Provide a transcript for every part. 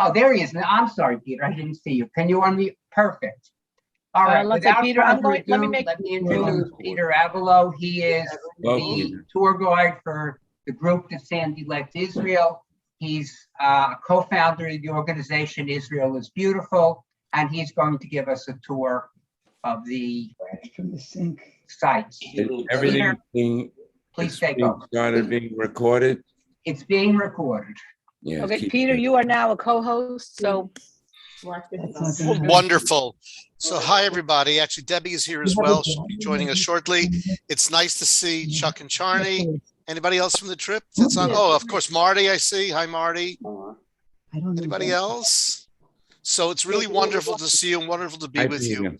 Oh, there he is. I'm sorry, Peter. I didn't see you. Can you unmute? Perfect. All right. Let's say, Without Peter, further ado, let me make. let me introduce Peter Avalo. He is the tour guide for the group that Sandy led to Israel. He's a co-founder of the organization Israel is Beautiful, and he's going to give us a tour of the sites. Everything being Please take over. started being recorded. It's being recorded. Yeah. Okay, Peter, you are now a co-host, so. Wonderful. So hi, everybody. Actually, Debbie is here as well. She'll be joining us shortly. It's nice to see Chuck and Charney. Anybody else from the trip that's on? Oh, of course, Marty, I see. Hi, Marty. Anybody else? So it's really wonderful to see you and wonderful to be with you.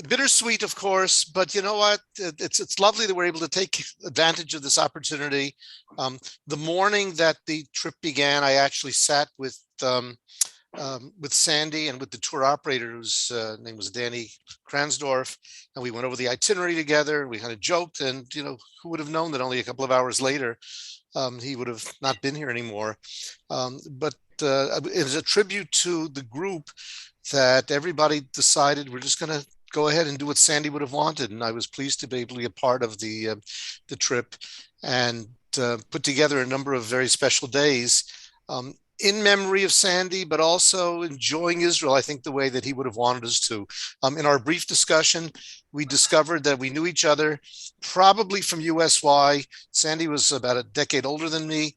Bittersweet, of course, but you know what? It's lovely that we're able to take advantage of this opportunity. The morning that the trip began, I actually sat with Sandy and with the tour operator, whose name was Danny Kransdorf, and we went over the itinerary together. And we kind of joked, and you know, who would have known that only a couple of hours later he would have not been here anymore. But it was a tribute to the group that everybody decided we're just going to go ahead and do what Sandy would have wanted. And I was pleased to be able to be a part of the trip and put together a number of very special days in memory of Sandy, but also enjoying Israel, I think, the way that he would have wanted us to. In our brief discussion, we discovered that we knew each other probably from USY. Sandy was about a decade older than me.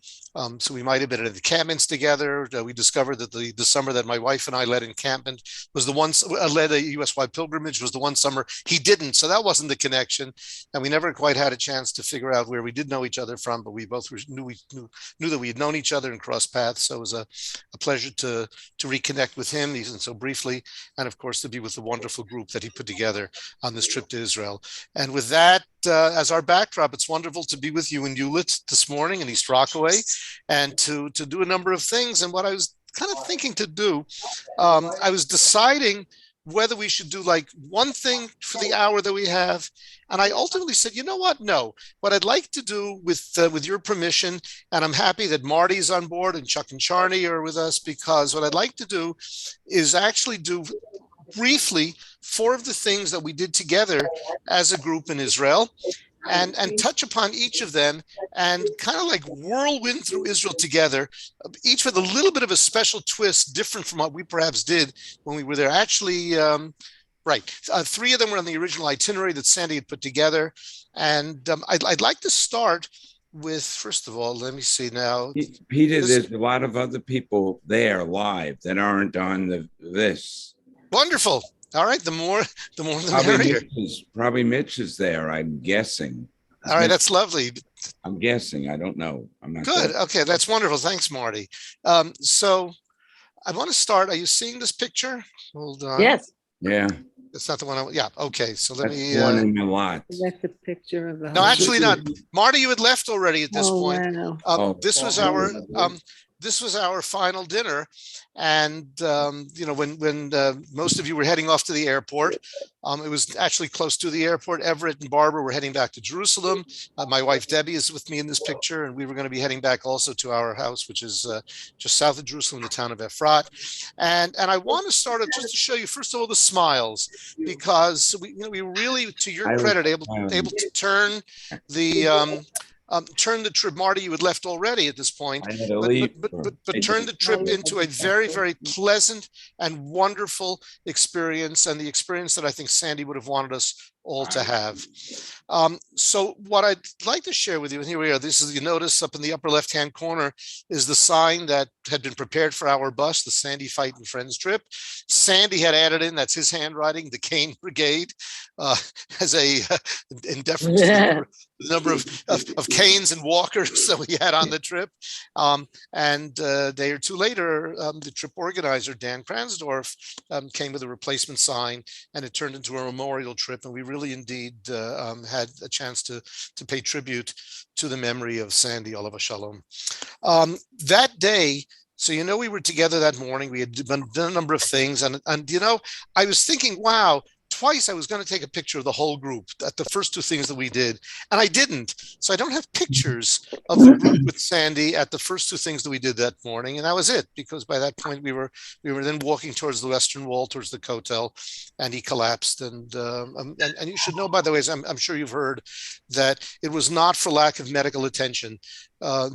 So we might have been at encampments together. We discovered that the summer that my wife and I led encampment was the one, led a USY pilgrimage was the one summer he didn't. So that wasn't the connection. And we never quite had a chance to figure out where we did know each other from, but we both knew that we had known each other and crossed paths. So it was a pleasure to reconnect with him, even so briefly. And of course, to be with the wonderful group that he put together on this trip to Israel. And with that, as our backdrop, it's wonderful to be with you in Hewlett this morning in East Rockaway, and to do a number of things. And what I was kind of thinking to do, I was deciding whether we should do like one thing for the hour that we have. And I ultimately said, you know what? No, what I'd like to do with your permission, and I'm happy that Marty's on board and Chuck and Charney are with us, because what I'd like to do is actually do briefly 4 of the things that we did together as a group in Israel, and touch upon each of them and kind of like whirlwind through Israel together, each with a little bit of a special twist, different from what we perhaps did when we were there. Actually, 3 of them were on the original itinerary that Sandy had put together. And I'd like to start with, first of all, let me see now. Peter, there's a lot of other people there live that aren't on this. Wonderful. All right, the more the merrier. Probably Mitch is there, I'm guessing. All right, that's lovely. I'm guessing. I don't know. I'm not good. Sure. Okay, that's wonderful. Thanks, Marty. So I want to start. Are you seeing this picture? Hold on. Yes. Yeah. That's not the one. Yeah. Okay. So let That's me. One in a lot. That's the picture of the. No, actually not. Marty, you had left already at this point. Wow. This was our final dinner, and you know, when most of you were heading off to the airport, it was actually close to the airport. Everett and Barbara were heading back to Jerusalem. My wife Debbie is with me in this picture, and we were going to be heading back also to our house, which is just south of Jerusalem, the town of Efrat. And I want to start off just to show you first of all the smiles, because we really, to your credit, able to turn the trip. Marty, you had left already at this point, but turn the trip into a very, very pleasant and wonderful experience, and the experience that I think Sandy would have wanted us all to have. So what I'd like to share with you, and here we are, this is, you notice up in the upper left-hand corner is the sign that had been prepared for our bus, the Sandy, Feit and Friends trip. Sandy had added in, that's his handwriting, the Cane Brigade, as in deference to the number of canes and walkers that we had on the trip. And a day or two later, the trip organizer, Dan Kransdorf, came with a replacement sign, and it turned into a memorial trip. And we really indeed had a chance to pay tribute to the memory of Sandy, Olav Shalom. That day, so, we were together that morning. We had done a number of things. And I was thinking, wow, twice I was going to take a picture of the whole group at the first two things that we did, and I didn't. So I don't have pictures of the group with Sandy at the first two things that we did that morning, and that was it. Because by that point we were then walking towards the western wall, towards the Kotel, and he collapsed. And you should know, by the way, as I'm sure you've heard, that it was not for lack of medical attention.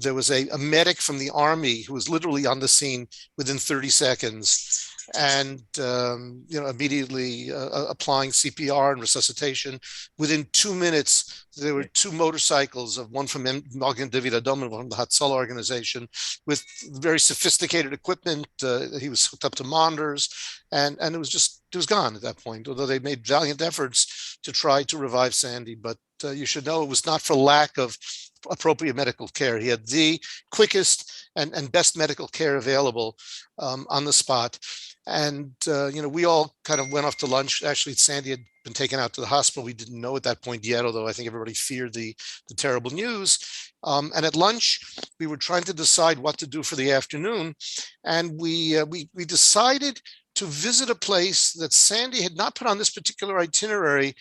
There was a medic from the army who was literally on the scene within 30 seconds. And immediately applying CPR and resuscitation. Within 2 minutes, there were two motorcycles, one from Magen David Adom and one from the Hatzalah organization, with very sophisticated equipment. He was hooked up to monitors, and it was gone at that point. Although they made valiant efforts to try to revive Sandy, but you should know it was not for lack of appropriate medical care. He had the quickest and best medical care available on the spot. And, we all kind of went off to lunch. Actually, Sandy had been taken out to the hospital. We didn't know at that point yet, although I think everybody feared the terrible news. And at lunch, we were trying to decide what to do for the afternoon. And we decided to visit a place that Sandy had not put on this particular itinerary,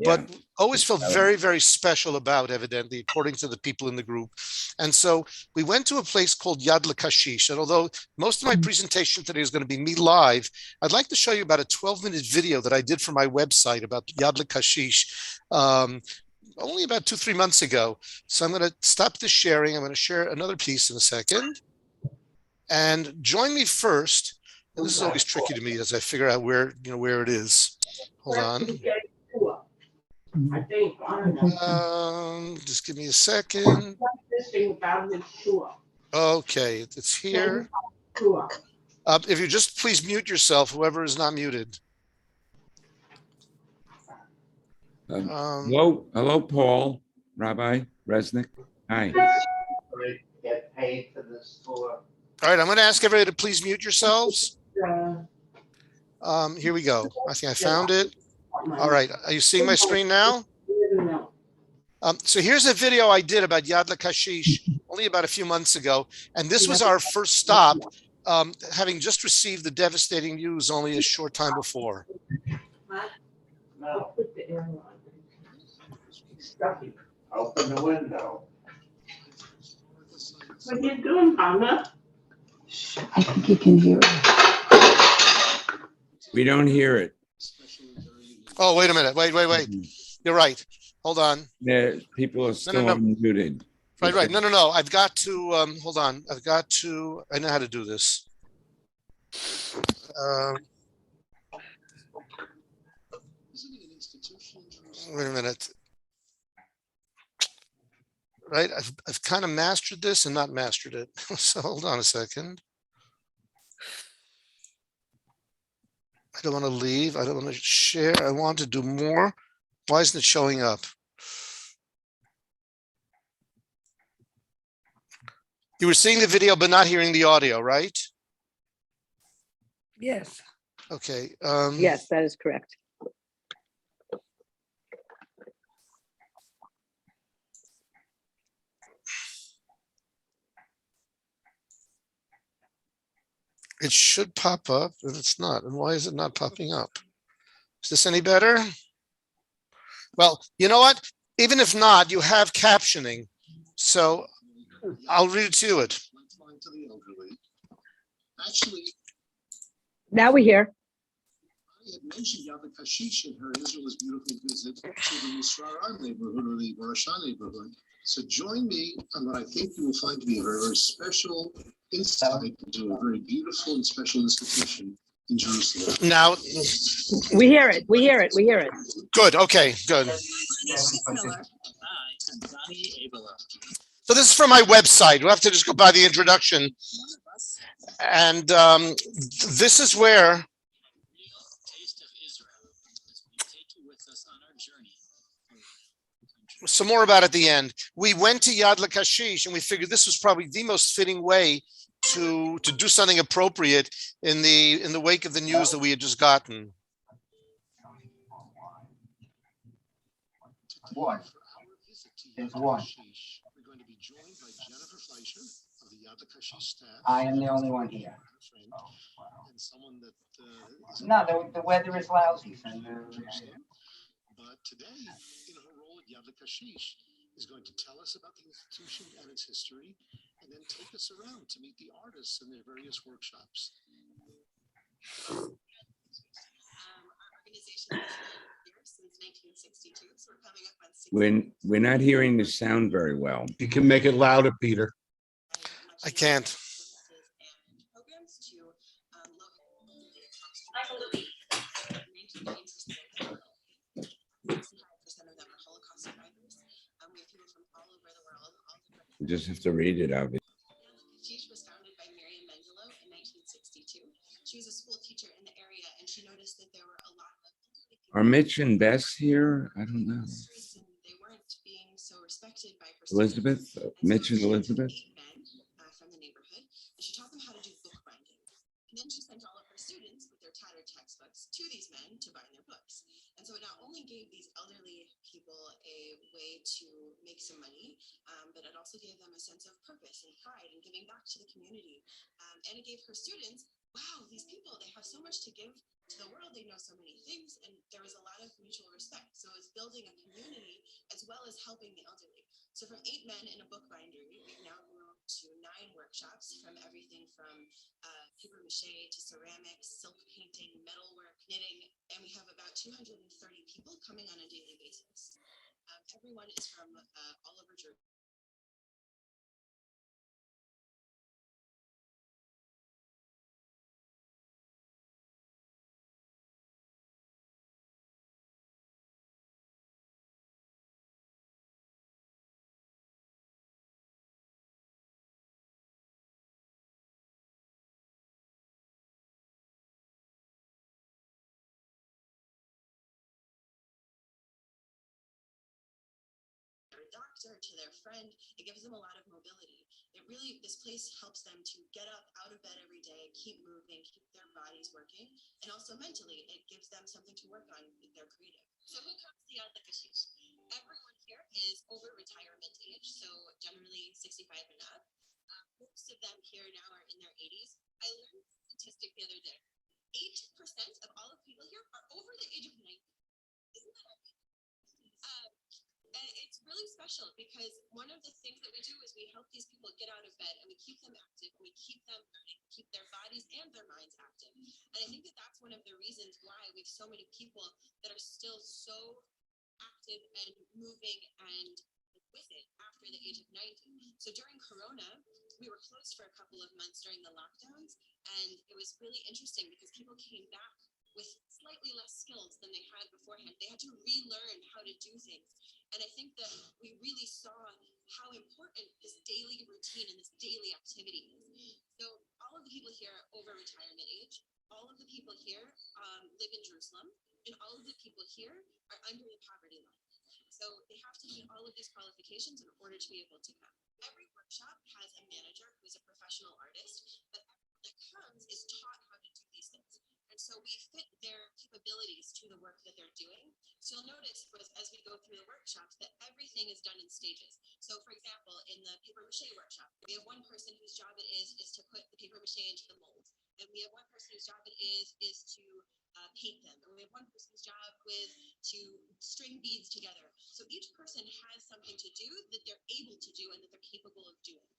but always felt very, very special about, evidently, according to the people in the group. And so we went to a place called Yad L'Kashish. And although most of my presentation today is going to be me live, I'd like to show you about a 12-minute video that I did for my website about Yad L'Kashish only about 2-3 months ago. So I'm going to stop this sharing. I'm going to share another piece in a second. And join me first. And this is always tricky to me as I figure out where it is. Hold on. Just give me a second. Okay, it's here. If you just please mute yourself, whoever is not muted. Hello, Paul, Rabbi Resnick. Hi. Get paid for this tour. All right, I'm going to ask everybody to please mute yourselves. Here we go. I think I found it. All right. Are you seeing my screen now? So here's a video I did about Yad L'Kashish only about a few months ago. And this was our first stop, having just received the devastating news only a short time before. No. Open the window. What are you doing, Mama? I think you can hear it. We don't hear it. Oh, wait a minute. Wait. You're right. Hold on. People are still No. unmuted. Right. No. I've got to, hold on. I know how to do this. Wait a minute. Right. I've kind of mastered this and not mastered it. So hold on a second. I don't want to leave. I don't want to share. I want to do more. Why isn't it showing up? You were seeing the video, but not hearing the audio, right? Yes. Okay. Yes, that is correct. It should pop up, but it's not. And why is it not popping up? Is this any better? Well, you know what? Even if not, you have captioning. So I'll read it to you. Actually, Now we hear. I had mentioned Yad L'Kashish in her Israel's beautiful visit to the Yisrael neighborhood or the Marasha neighborhood. So join me on what I think you will find to be a very, very special insight into a very beautiful and special institution in Jerusalem. Now, We hear it. We hear it. We hear it. good. Okay, good. So this is from my website. We'll have to just go by the introduction. And this is where some more about at the end. We went to Yad L'Kashish and we figured this was probably the most fitting way to do something appropriate in the wake of the news that we had just gotten. One. There's one. We're going to be joined by Jennifer Fleischer of the Yad I am the only one here. friend, Oh, wow. and someone that is No, the weather is lousy. So but today, in her role at Yad Kashish, is going to tell us about the institution and its history, and then take us around to meet the artists in their various workshops. Our organization has been here since 1962, so we're coming up on 60. We're not hearing the sound very well. You can make it louder, Peter. I can't. And programs to local 65% of them are Holocaust survivors. We have people from all over the world, all different. You just have to read it out. Kashish was founded by Miriam Mendelo in 1962. She was a school teacher in the area, and she noticed that there were a lot of Are Mitch and Bess here? I don't know. they weren't being so respected by her Elizabeth, Mitch and Elizabeth. 8 men from the neighborhood, and she taught them how to do bookbinding. And then she sent all of her students with their tattered textbooks to these men to bind their books. And so it not only gave these elderly people a way to make some money, but it also gave them a sense of purpose and pride and giving back to the community. And it gave her students, wow, these people, they have so much to give to the world. They know so many things, and there was a lot of mutual respect. So it's building a community as well as helping the elderly. So from 8 men in a bookbindery, we've now grown to 9 workshops, from everything from paper mache to ceramics, silk painting, metalwork, knitting, and we have about 230 people coming on a daily basis. Everyone is from all over Jersey. Doctor, to their friend, it gives them a lot of mobility. It really, this place helps them to get up out of bed every day, keep moving, keep their bodies working, and also mentally, it gives them something to work on if they're creative. So who comes to Yad Kashish? Everyone here is over retirement age, so generally 65 and up. Most of them here now are in their 80s. I learned a statistic the other day. 8% of all of people here are over the age of 90. Isn't that amazing? And it's really special because one of the things that we do is we help these people get out of bed and we keep them active and we keep them learning, keep their bodies and their minds active. And I think that that's one of the reasons why we have so many people that are still so active and moving and with it after the age of 90. So during Corona, we were closed for a couple of months during the lockdowns, and it was really interesting because people came back with slightly less skills than they had beforehand. They had to relearn how to do things. And I think that we really saw how important this daily routine and this daily activity is. So all of the people here are over retirement age. All of the people here live in Jerusalem, and all of the people here are under the poverty line. So they have to meet all of these qualifications in order to be able to come. Every workshop has a manager who is a professional artist, but everyone that comes is taught how to do these things. And so we fit their capabilities to the work that they're doing. So you'll notice as we go through the workshops that everything is done in stages. So for example, in the paper mache workshop, we have one person whose job it is to put the paper mache into the mold. And we have one person whose job it is to paint them. And we have one person's job to string beads together. So each person has something to do that they're able to do and that they're capable of doing.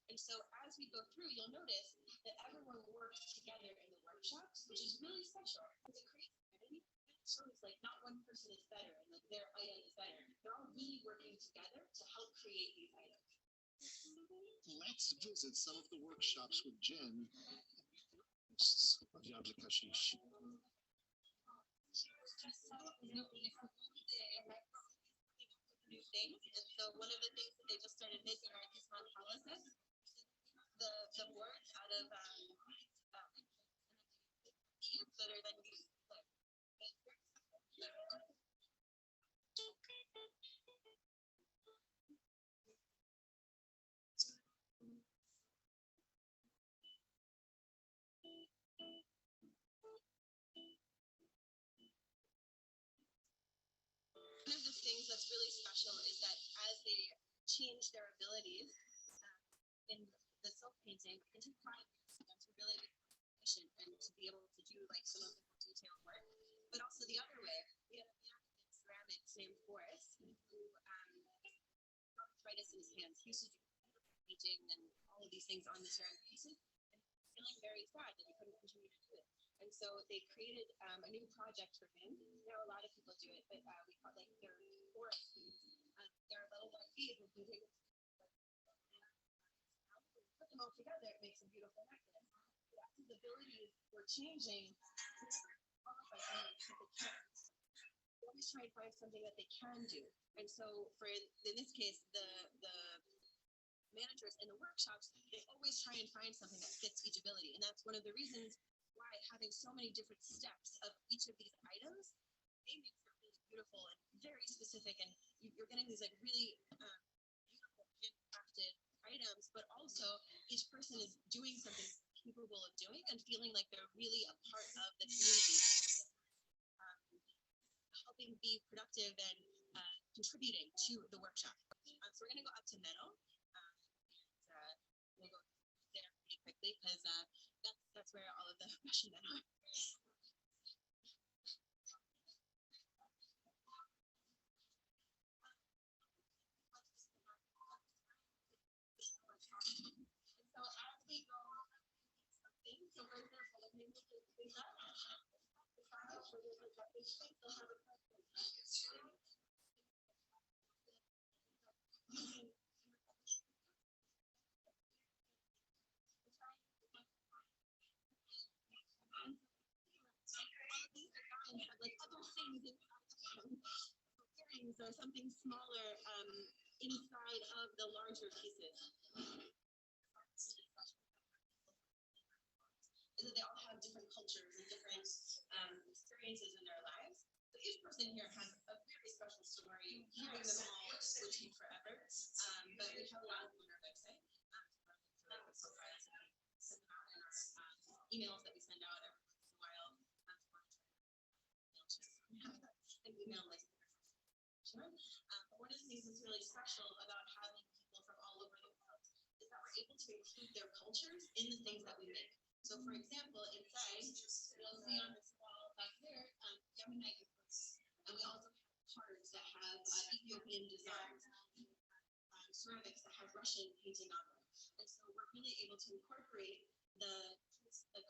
And so as we go through, you'll notice that everyone works together in the workshops, which is really special. It creates unity. It shows like not one person is better and like their item is better. They're all really working together to help create these items. Let's visit some of the workshops with Jen of Yad Kashish. New things, and so one of the things that they just started making are these montalas, the boards out of beads that are then used. One of the things that's really special is that as they change their abilities in the silk painting into projects to really be efficient and to be able to do like some of the detailed work. But also the other way, we had a man in ceramics named Forrest who arthritis in his hands. He used to do painting and all of these things on the ceramic pieces, and feeling very sad that he couldn't continue to do it. And so they created a new project for him. Now a lot of people do it, but we call like their forest beads. They're little white beads, and you can put them all together. It makes a beautiful necklace. That's his ability for changing. Always try and find something that they can do. And so for in this case, the managers in the workshops, they always try and find something that fits each ability. And that's one of the reasons why having so many different steps of each of these items, they make it really beautiful and very specific. And you're getting these like really beautiful handcrafted items, but also each person is doing something capable of doing and feeling like they're really a part of the community, helping be productive and contributing to the workshop. So we're going to go up to metal. We'll go there pretty quickly because that's where all of the Russian men are. So as we go, so for example, if you look at this, like other things earrings or something smaller inside of the larger pieces. And they all have different cultures and different experiences in their lives. So each person here has a very special story. Hearing them all would take forever. But we have a lot of them on our website. Emails that we send out every once in a while. And email like but one of the things that's really special about having people from all over the world is that we're able to include their cultures in the things that we make. So for example, inside, you'll see on this wall back there, Yemenite imports. And we also have cards that have Ethiopian designs, ceramics that have Russian painting on them. And so we're really able to incorporate the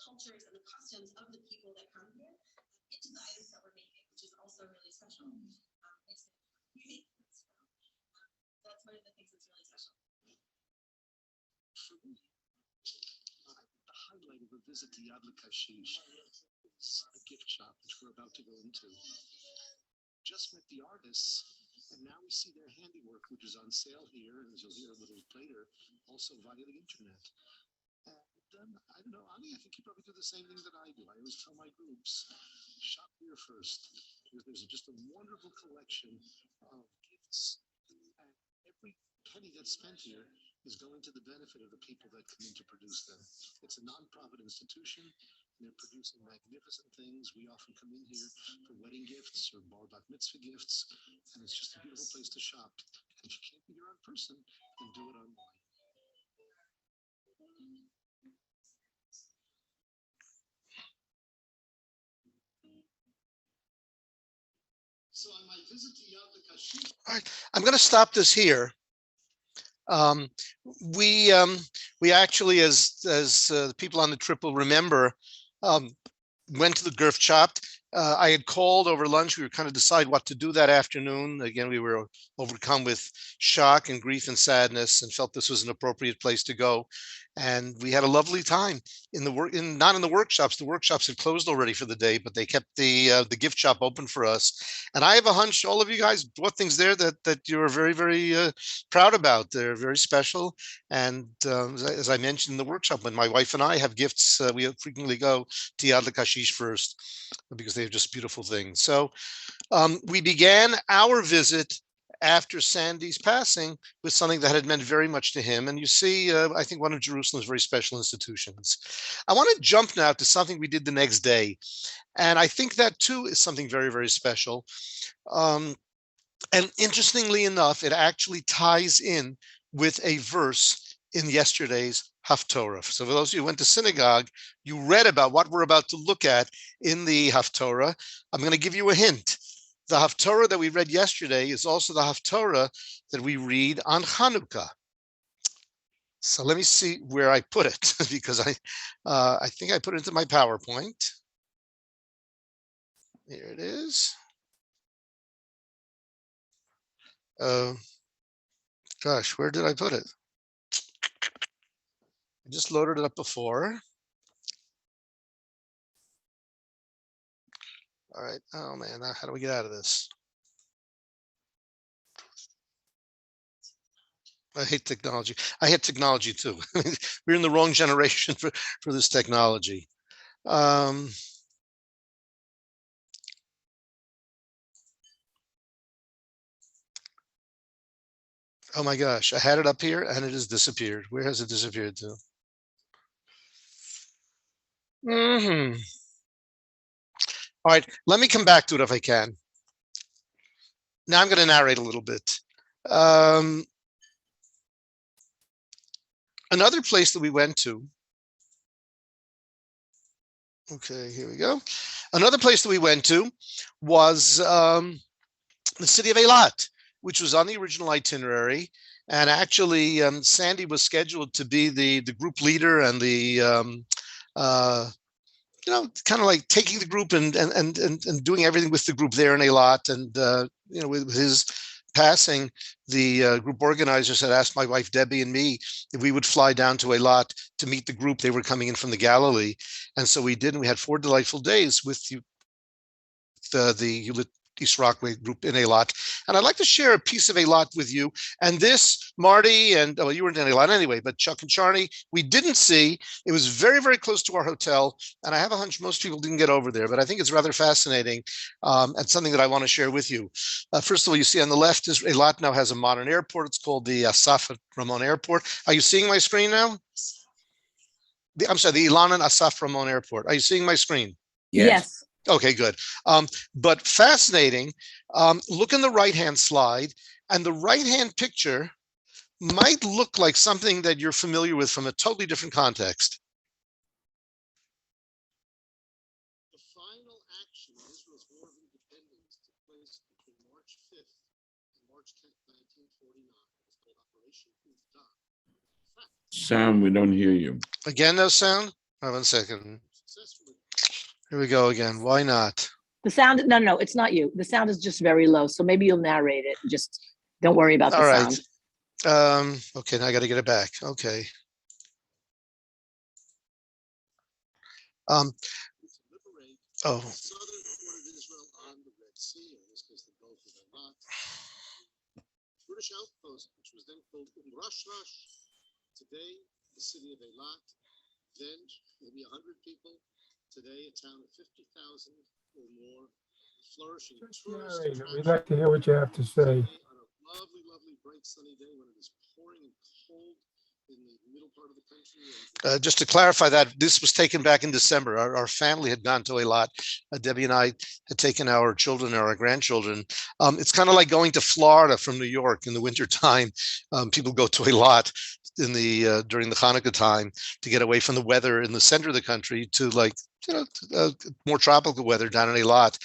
cultures and the customs of the people that come here into the items that we're making, which is also really special. That's one of the things that's really special. For me, the highlight of a visit to Yad Kashish is a gift shop, which we're about to go into. Just met the artists, and now we see their handiwork, which is on sale here, and as you'll hear a little later, also via the internet. And I don't know, Ani, I think you probably do the same thing that I do. I always tell my groups, shop here first, because there's just a wonderful collection of gifts, and every penny that's spent here is going to the benefit of the people that come in to produce them. It's a nonprofit institution, and they're producing magnificent things. We often come in here for wedding gifts or bar mitzvah gifts, and it's just a beautiful place to shop. And if you can't be here in person, then do it online. So on my visit to Yad Kashish. All right, I'm going to stop this here. We actually, as the people on the trip will remember, went to the gift shop. I had called over lunch. We were kind of decide what to do that afternoon. Again, we were overcome with shock and grief and sadness, and felt this was an appropriate place to go. And we had a lovely time in the work. Not in the workshops. The workshops had closed already for the day, but they kept the gift shop open for us. And I have a hunch all of you guys bought things there that you're very, very proud about. They're very special. And as I mentioned in the workshop, when my wife and I have gifts, we frequently go to Yad Kashish first because they have just beautiful things. So we began our visit after Sandy's passing with something that had meant very much to him. And you see, I think one of Jerusalem's very special institutions. I want to jump now to something we did the next day. And I think that too is something very, very special. And interestingly enough, it actually ties in with a verse in yesterday's Haftorah. So for those of you who went to synagogue, you read about what we're about to look at in the Haftorah. I'm going to give you a hint. The Haftorah that we read yesterday is also the Haftorah that we read on Hanukkah. So let me see where I put it, because I think I put it into my PowerPoint. Here it is. Gosh, where did I put it? I just loaded it up before. All right. Oh man, how do we get out of this? I hate technology. I hate technology too. We're in the wrong generation for this technology. Oh my gosh, I had it up here and it has disappeared. Where has it disappeared to? All right, let me come back to it if I can. Now I'm going to narrate a little bit. Another place that we went to. Okay, here we go. Another place that we went to was the city of Eilat, which was on the original itinerary. And actually, Sandy was scheduled to be the group leader and the kind of like taking the group and doing everything with the group there in Eilat. And with his passing, the group organizers had asked my wife Debbie and me if we would fly down to Eilat to meet the group. They were coming in from the Galilee, and so we did. And we had 4 delightful days with the Hewlett-East Rockaway group in Eilat. And I'd like to share a piece of Eilat with you. And this, Marty, and you weren't in Eilat anyway, but Chuck and Charney, we didn't see. It was very, very close to our hotel. And I have a hunch most people didn't get over there, but I think it's rather fascinating and something that I want to share with you. First of all, you see on the left is Eilat now has a modern airport. It's called the Asaf Ramon Airport. Are you seeing my screen now? I'm sorry, the Ilanan Asaf Ramon Airport. Are you seeing my screen? Yes. Okay, good. But fascinating. Look in the right-hand slide, and the right-hand picture might look like something that you're familiar with from a totally different context. The final action in Israel's War of Independence took place between March 5th and March 10th, 1949. It's called Operation Uvda. Sam, we don't hear you. Again, no sound? Oh, 1 second. Successfully. Here we go again. Why not? The sound, no, it's not you. The sound is just very low. So maybe you'll narrate it. Just don't worry about the sound. Okay, now I got to get it back. Okay. To liberate Oh, the southern part of Israel on the Red Sea, in this case, the Gulf of Eilat. British outpost, which was then called Rash. Today, the city of Eilat. Then, maybe 100 people. Today, a town of 50,000 or more, flourishing tourist attraction. We'd like to hear what you have to say. On a lovely, lovely, bright sunny day when it is pouring and cold in the middle part of the country. just to clarify that, this was taken back in December. Our family had gone to Eilat. Debbie and I had taken our children and our grandchildren. It's kind of like going to Florida from New York in the wintertime. People go to Eilat in the during the Hanukkah time to get away from the weather in the center of the country to more tropical weather down in Eilat.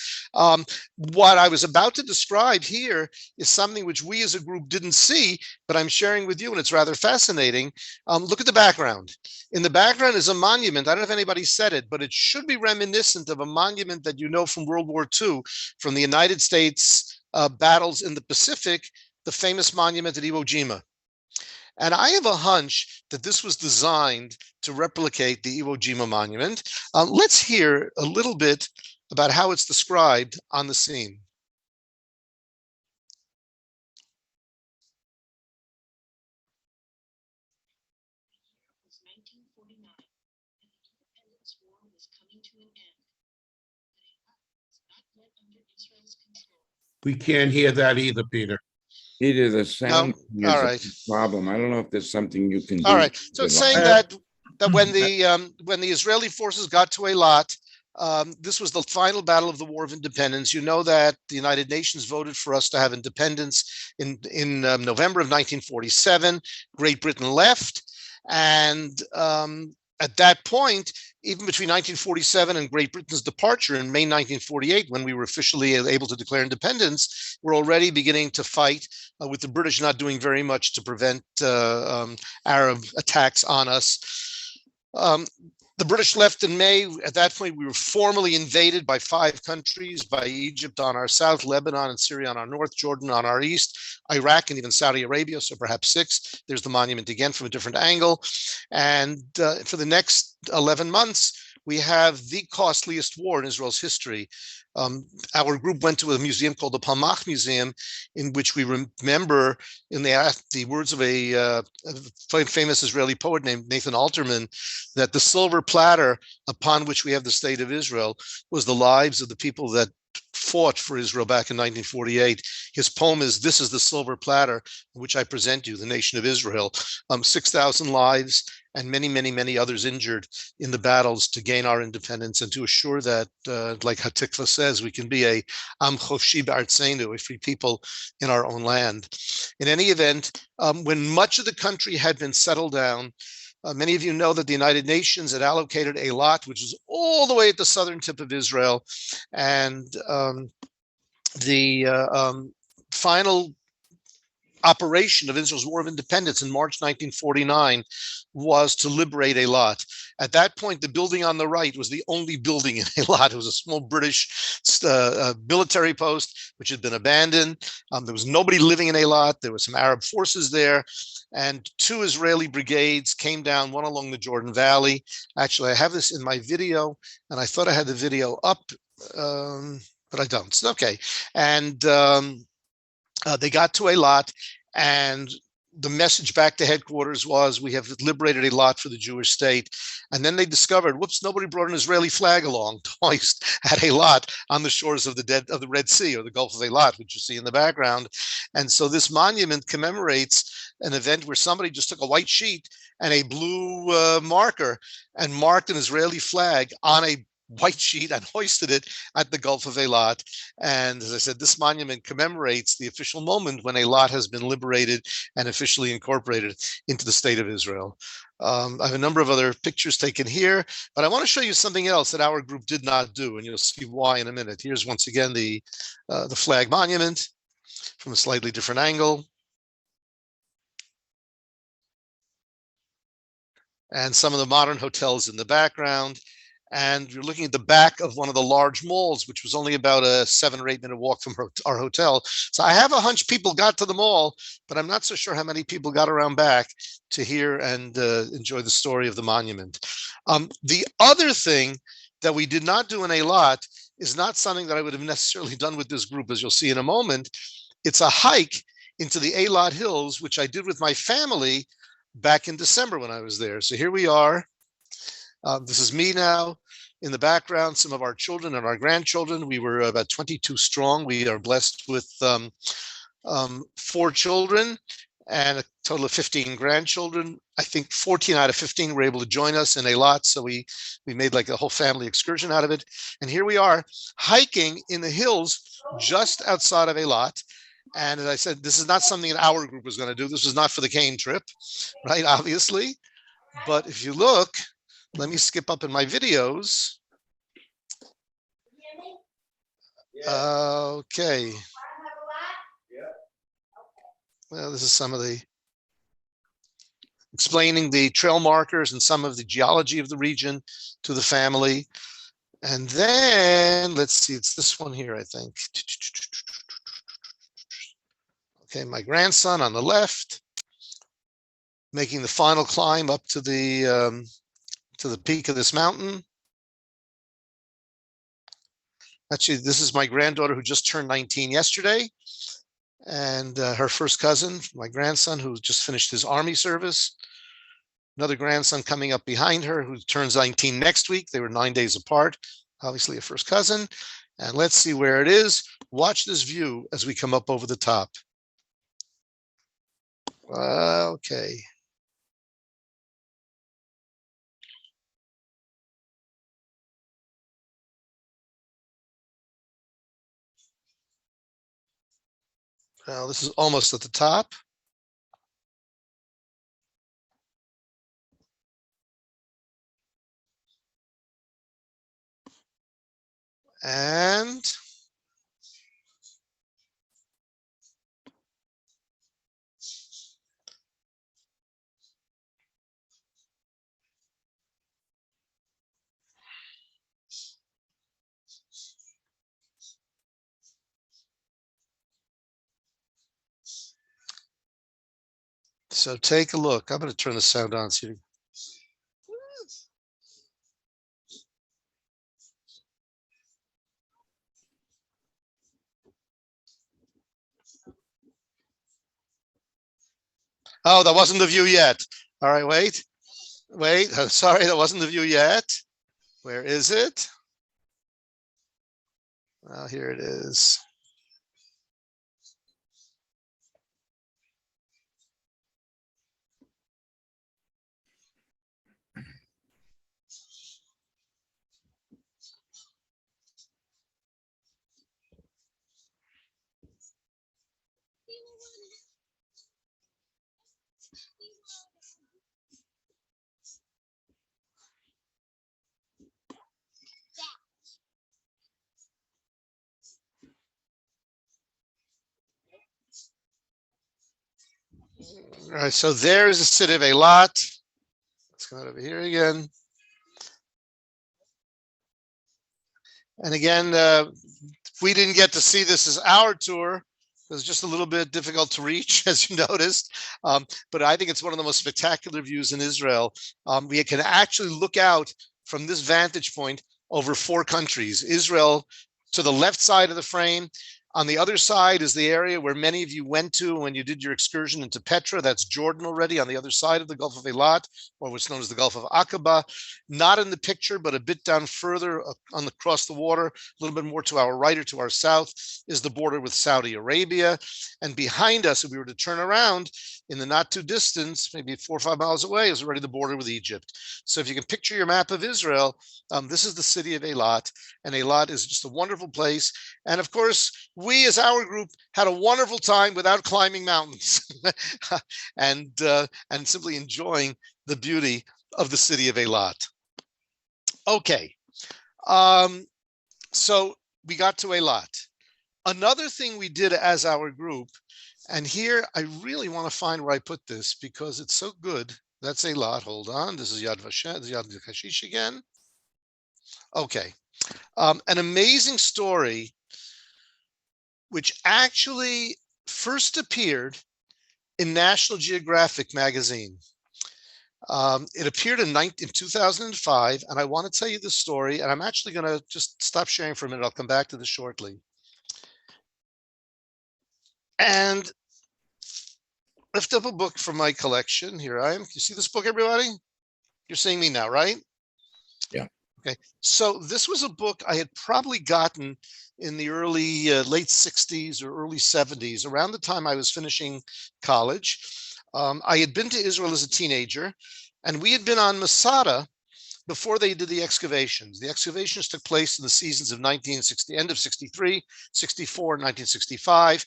What I was about to describe here is something which we as a group didn't see, but I'm sharing with you, and it's rather fascinating. Look at the background. In the background is a monument. I don't know if anybody said it, but it should be reminiscent of a monument that you know from World War II, from the United States battles in the Pacific, the famous monument at Iwo Jima. And I have a hunch that this was designed to replicate the Iwo Jima monument. Let's hear a little bit about how it's described on the scene. It was 1949, and the Independence War was coming to an end. But Iraq was not yet under Israel's control. We can't hear that either, Peter. Either the sound is all a right. problem. I don't know if there's something you can do. All right. So it's saying that when the Israeli forces got to Eilat, this was the final battle of the War of Independence. You know that the United Nations voted for us to have independence in November of 1947. Great Britain left. And at that point, even between 1947 and Great Britain's departure in May 1948, when we were officially able to declare independence, we're already beginning to fight with the British not doing very much to prevent Arab attacks on us. The British left in May. At that point, we were formally invaded by 5 countries, by Egypt on our south, Lebanon and Syria on our north, Jordan on our east, Iraq and even Saudi Arabia, so perhaps 6. There's the monument again from a different angle. And for the next 11 months, we have the costliest war in Israel's history. Our group went to a museum called the Palmach Museum, in which we remember, in the words of a famous Israeli poet named Nathan Alterman, that the silver platter upon which we have the state of Israel was the lives of the people that fought for Israel back in 1948. His poem is, "This is the silver platter in which I present you, the nation of Israel." 6,000 lives and many, many, many others injured in the battles to gain our independence and to assure that, like Hatikva says, we can be a Am Chofshi B'Artzeinu, a free people in our own land. In any event, when much of the country had been settled down, many of you know that the United Nations had allocated a lot, which is all the way at the southern tip of Israel. And the final operation of Israel's War of Independence in March 1949 was to liberate Eilat. At that point, the building on the right was the only building in Eilat. It was a small British military post, which had been abandoned. There was nobody living in Eilat. There were some Arab forces there. And 2 Israeli brigades came down, one along the Jordan Valley. Actually, I have this in my video, and I thought I had the video up, but I don't. It's okay. And they got to Eilat, and the message back to headquarters was, "We have liberated Eilat for the Jewish state." And then they discovered, whoops, nobody brought an Israeli flag along to hoist at Eilat on the shores of the Red Sea, or the Gulf of Eilat, which you see in the background. And so this monument commemorates an event where somebody just took a white sheet and a blue marker and marked an Israeli flag on a white sheet and hoisted it at the Gulf of Eilat. And as I said, this monument commemorates the official moment when Eilat has been liberated and officially incorporated into the state of Israel. I have a number of other pictures taken here, but I want to show you something else that our group did not do, and you'll see why in a minute. Here's once again the flag monument from a slightly different angle. And some of the modern hotels in the background. And you're looking at the back of one of the large malls, which was only about a 7 or 8 minute walk from our hotel. So I have a hunch people got to the mall, but I'm not so sure how many people got around back to hear and enjoy the story of the monument. The other thing that we did not do in Eilat is not something that I would have necessarily done with this group, as you'll see in a moment. It's a hike into the Eilat Hills, which I did with my family back in December when I was there. So here we are. This is me now. In the background, some of our children and our grandchildren. We were about 22 strong. We are blessed with 4 children and a total of 15 grandchildren. I think 14 out of 15 were able to join us in Eilat, so we made like a whole family excursion out of it. And here we are hiking in the hills just outside of Eilat. And as I said, this is not something that our group was going to do. This was not for the cane trip, right? Obviously. But if you look, let me skip up in my videos. Okay. Well, this is some of the explaining the trail markers and some of the geology of the region to the family. And then let's see, it's this one here, I think. Okay, my grandson on the left, making the final climb up to the peak of this mountain. Actually, this is my granddaughter who just turned 19 yesterday, and her first cousin, my grandson, who just finished his army service. Another grandson coming up behind her who turns 19 next week. They were 9 days apart, obviously a first cousin. And let's see where it is. Watch this view as we come up over the top. Okay. Well, this is almost at the top. And so take a look. I'm going to turn the sound on. So you... Oh, that wasn't the view yet. All right, wait. Sorry, that wasn't the view yet. Where is it? Well, here it is. All right, so there's the city of Eilat. Let's come over here again. And again, we didn't get to see this as our tour. It was just a little bit difficult to reach, as you noticed. But I think it's one of the most spectacular views in Israel. We can actually look out from this vantage point over 4 countries. Israel to the left side of the frame. On the other side is the area where many of you went to when you did your excursion into Petra. That's Jordan already on the other side of the Gulf of Eilat, or what's known as the Gulf of Aqaba. Not in the picture, but a bit down further across the water, a little bit more to our right or to our south, is the border with Saudi Arabia. And behind us, if we were to turn around, in the not too distance, maybe 4 or 5 miles away, is already the border with Egypt. So if you can picture your map of Israel, this is the city of Eilat, and Eilat is just a wonderful place. And of course, we as our group had a wonderful time without climbing mountains and simply enjoying the beauty of the city of Eilat. Okay, so we got to Eilat. Another thing we did as our group, and here I really want to find where I put this because it's so good. That's Eilat. Hold on. This is Yad Vashem, this is Yad Kashish again. Okay, an amazing story which actually first appeared in National Geographic magazine. It appeared in 2005, and I want to tell you the story, and I'm actually going to just stop sharing for a minute. I'll come back to this shortly. And lift up a book from my collection. Here I am. You see this book, everybody? You're seeing me now, right? Yeah. Okay. So this was a book I had probably gotten in the early, late 60s or early 70s, around the time I was finishing college. I had been to Israel as a teenager, and we had been on Masada before they did the excavations. The excavations took place in the seasons of 1960, end of 63, 64, 1965.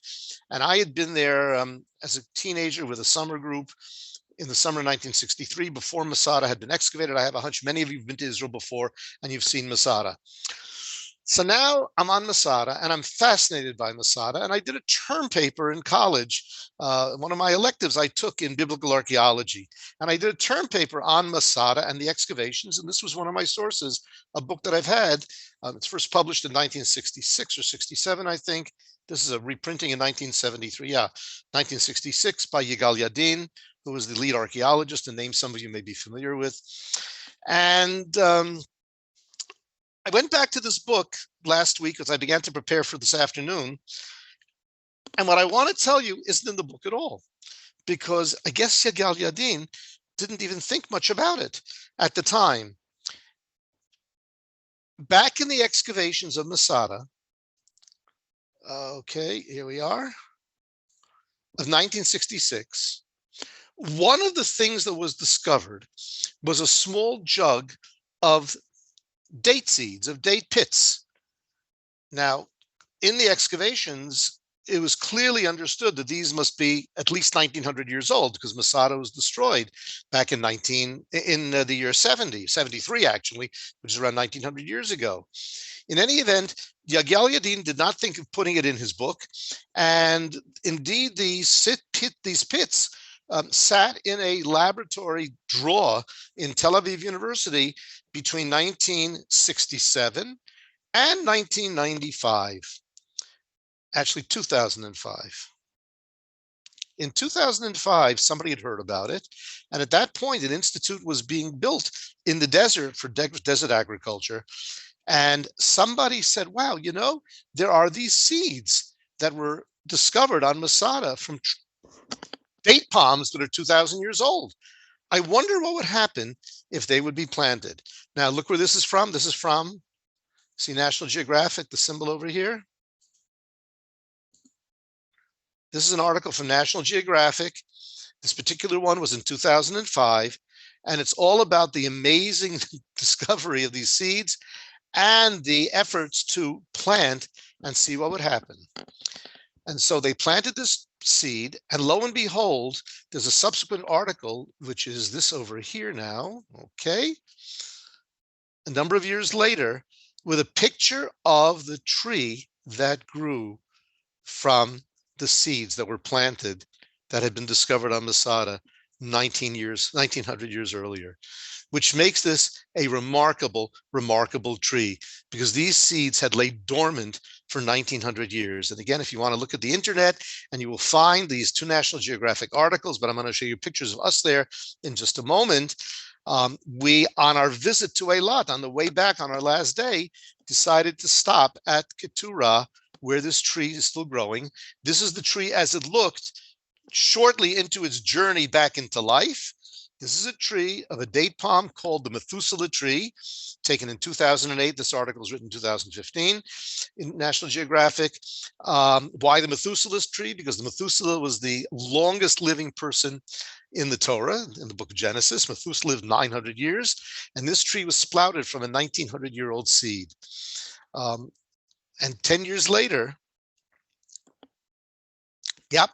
And I had been there as a teenager with a summer group in the summer of 1963, before Masada had been excavated. I have a hunch many of you have been to Israel before, and you've seen Masada. So now I'm on Masada, and I'm fascinated by Masada. And I did a term paper in college. One of my electives I took in biblical archaeology. And I did a term paper on Masada and the excavations. And this was one of my sources, a book that I've had. It's first published in 1966 or 67, I think. This is a reprinting in 1973. Yeah, 1966 by Yigal Yadin, who was the lead archaeologist, a name some of you may be familiar with. And I went back to this book last week as I began to prepare for this afternoon. And what I want to tell you isn't in the book at all, because I guess Yigal Yadin didn't even think much about it at the time. Back in the excavations of Masada, okay, here we are, of 1966, one of the things that was discovered was a small jug of date seeds, of date pits. Now, in the excavations, it was clearly understood that these must be at least 1900 years old because Masada was destroyed back in the year 73 actually, which is around 1900 years ago. In any event, Yagyal Yadin did not think of putting it in his book, and indeed these pits sat in a laboratory drawer in Tel Aviv University between 1967 and 1995. Actually 2005. In 2005, somebody had heard about it. And at that point, an institute was being built in the desert for desert agriculture. And somebody said, wow, you know, there are these seeds that were discovered on Masada from date palms that are 2,000 years old. I wonder what would happen if they would be planted. Now, look where this is from. This is from, see National Geographic, the symbol over here. This is an article from National Geographic. This particular one was in 2005, and it's all about the amazing discovery of these seeds and the efforts to plant and see what would happen. And so they planted this seed, and lo and behold, there's a subsequent article, which is this over here now, okay? A number of years later, with a picture of the tree that grew from the seeds that were planted that had been discovered on Masada 1900 years earlier, which makes this a remarkable, remarkable tree because these seeds had laid dormant for 1900 years. And again, if you want to look at the internet, and you will find these 2 National Geographic articles, but I'm going to show you pictures of us there in just a moment. We, on our visit to Eilat, on the way back on our last day, decided to stop at Keturah, where this tree is still growing. This is the tree as it looked shortly into its journey back into life. This is a tree of a date palm called the Methuselah tree, taken in 2008. This article was written in 2015 in National Geographic. Why the Methuselah tree? Because the Methuselah was the longest living person in the Torah, in the book of Genesis. Methuselah lived 900 years, and this tree was sprouted from a 1900-year-old seed. And 10 years later, yep,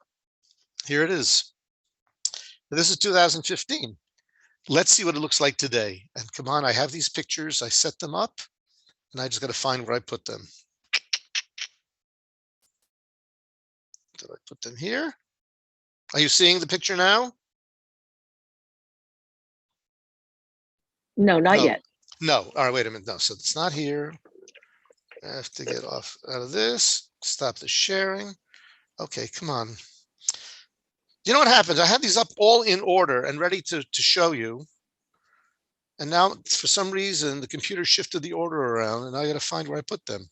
here it is. This is 2015. Let's see what it looks like today. And come on, I have these pictures. I set them up, and I just got to find where I put them. Did I put them here? Are you seeing the picture now? No, not yet. No. All right, wait a minute. No, so it's not here. I have to get off out of this. Stop the sharing. Okay, come on. You know what happens? I have these up all in order and ready to show you. And now, for some reason, the computer shifted the order around, and I got to find where I put them.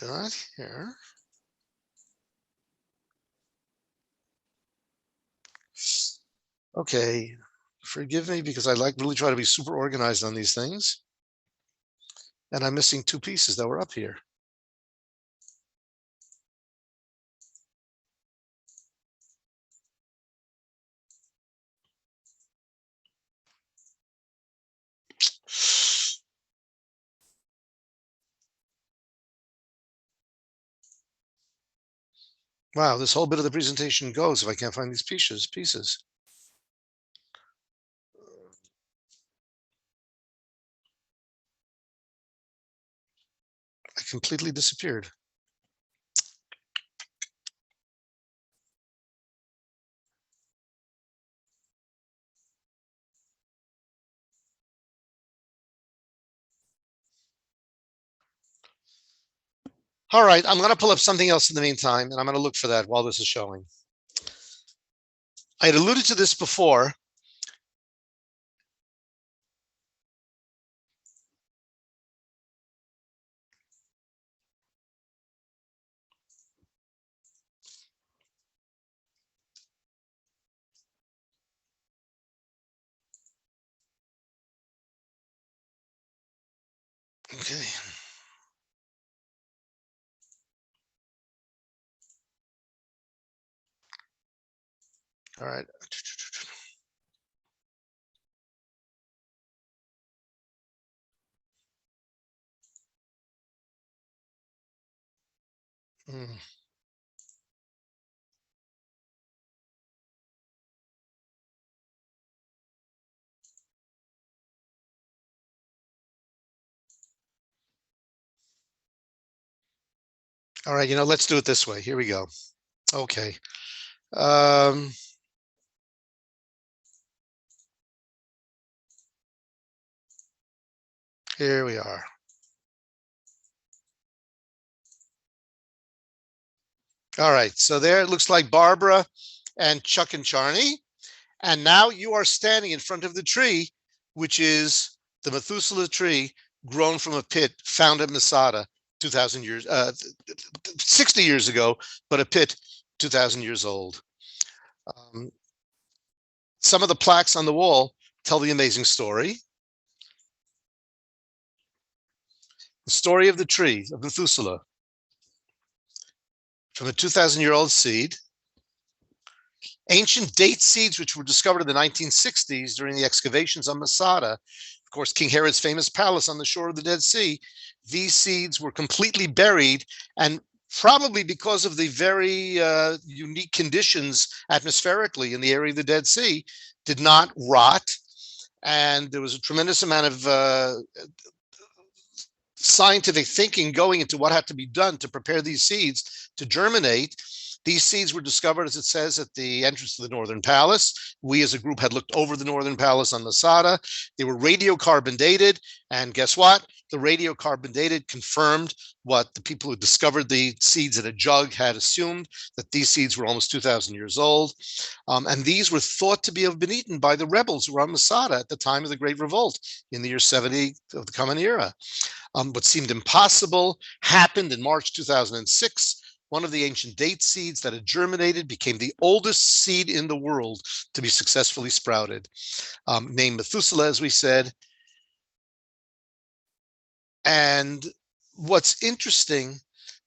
Not here. Okay, forgive me because I really try to be super organized on these things. And I'm missing 2 pieces that were up here. Wow, this whole bit of the presentation goes if I can't find these pieces. I completely disappeared. All right, I'm going to pull up something else in the meantime, and I'm going to look for that while this is showing. I had alluded to this before. Okay. All right. Mm. All right, let's do it this way. Here we go. Okay. Here we are. All right, so there it looks like Barbara and Chuck and Charney. And now you are standing in front of the tree, which is the Methuselah tree grown from a pit found at Masada 2,000 years, 60 years ago, but a pit 2,000 years old. Some of the plaques on the wall tell the amazing story. The story of the tree of Methuselah from a 2,000-year-old seed. Ancient date seeds, which were discovered in the 1960s during the excavations on Masada. Of course, King Herod's famous palace on the shore of the Dead Sea. These seeds were completely buried, and probably because of the very unique conditions atmospherically in the area of the Dead Sea, did not rot. And there was a tremendous amount of scientific thinking going into what had to be done to prepare these seeds to germinate. These seeds were discovered, as it says, at the entrance to the Northern Palace. We as a group had looked over the Northern Palace on Masada. They were radiocarbon dated. And guess what? The radiocarbon dated confirmed what the people who discovered the seeds in a jug had assumed, that these seeds were almost 2,000 years old. And these were thought to have been eaten by the rebels who were on Masada at the time of the Great Revolt in the year 70 of the Common Era. What seemed impossible happened in March 2006. One of the ancient date seeds that had germinated became the oldest seed in the world to be successfully sprouted, named Methuselah, as we said. And what's interesting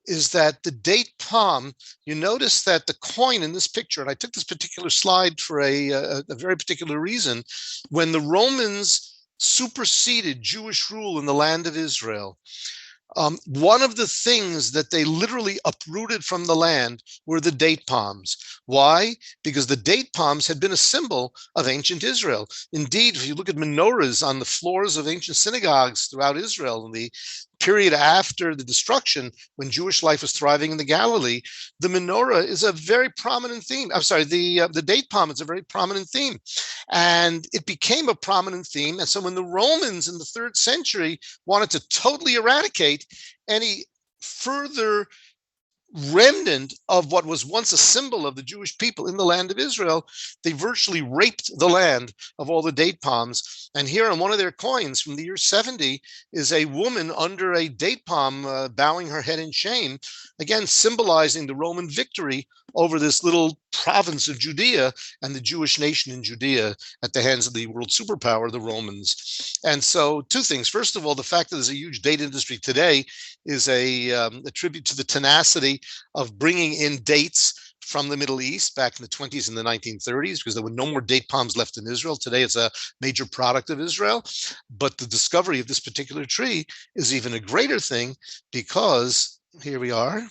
is that the date palm, you notice that the coin in this picture, and I took this particular slide for a very particular reason, when the Romans superseded Jewish rule in the land of Israel, one of the things that they literally uprooted from the land were the date palms. Why? Because the date palms had been a symbol of ancient Israel. Indeed, if you look at menorahs on the floors of ancient synagogues throughout Israel in the period after the destruction, when Jewish life was thriving in the Galilee, the menorah is a very prominent theme. I'm sorry, the date palm is a very prominent theme. And it became a prominent theme. And so when the Romans in the 3rd century wanted to totally eradicate any further remnant of what was once a symbol of the Jewish people in the land of Israel, they virtually raped the land of all the date palms. And here on one of their coins from the year 70 is a woman under a date palm bowing her head in shame, again symbolizing the Roman victory over this little province of Judea and the Jewish nation in Judea at the hands of the world superpower, the Romans. And so 2 things. First of all, the fact that there's a huge date industry today is a tribute to the tenacity of bringing in dates from the Middle East back in the 20s and the 1930s, because there were no more date palms left in Israel. Today, it's a major product of Israel. But the discovery of this particular tree is even a greater thing, because here we are.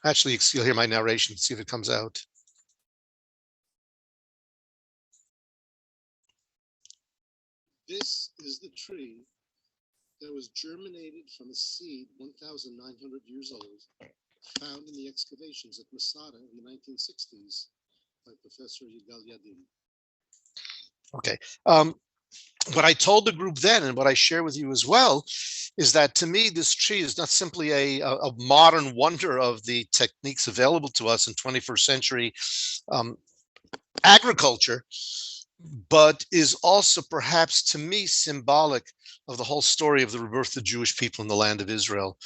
Actually, you'll hear my narration, see if it comes out. This is the tree that was germinated from a seed 1,900 years old, found in the excavations at Masada in the 1960s by Professor Yigal Yadim. Okay. What I told the group then, and what I share with you as well, is that to me, this tree is not simply a modern wonder of the techniques available to us in 21st century agriculture, but is also perhaps to me symbolic of the whole story of the rebirth of the Jewish people in the land of Israel.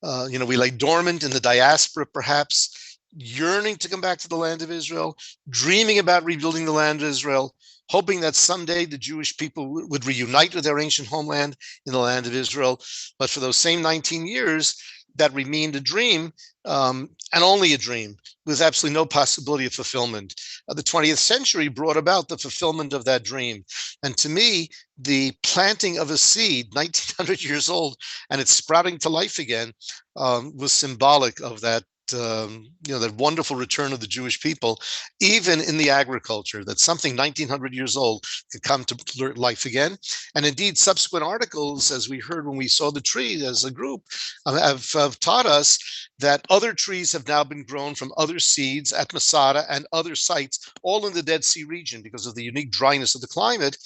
We lay dormant in the diaspora, perhaps yearning to come back to the land of Israel, dreaming about rebuilding the land of Israel, hoping that someday the Jewish people would reunite with their ancient homeland in the land of Israel. But for those same 19 years, that remained a dream, and only a dream, with absolutely no possibility of fulfillment. The 20th century brought about the fulfillment of that dream. And to me, the planting of a seed, 1900 years old, and it's sprouting to life again, was symbolic of that that wonderful return of the Jewish people, even in the agriculture, that something 1900 years old could come to life again. And indeed, subsequent articles, as we heard when we saw the tree as a group, have taught us that other trees have now been grown from other seeds at Masada and other sites, all in the Dead Sea region because of the unique dryness of the climate.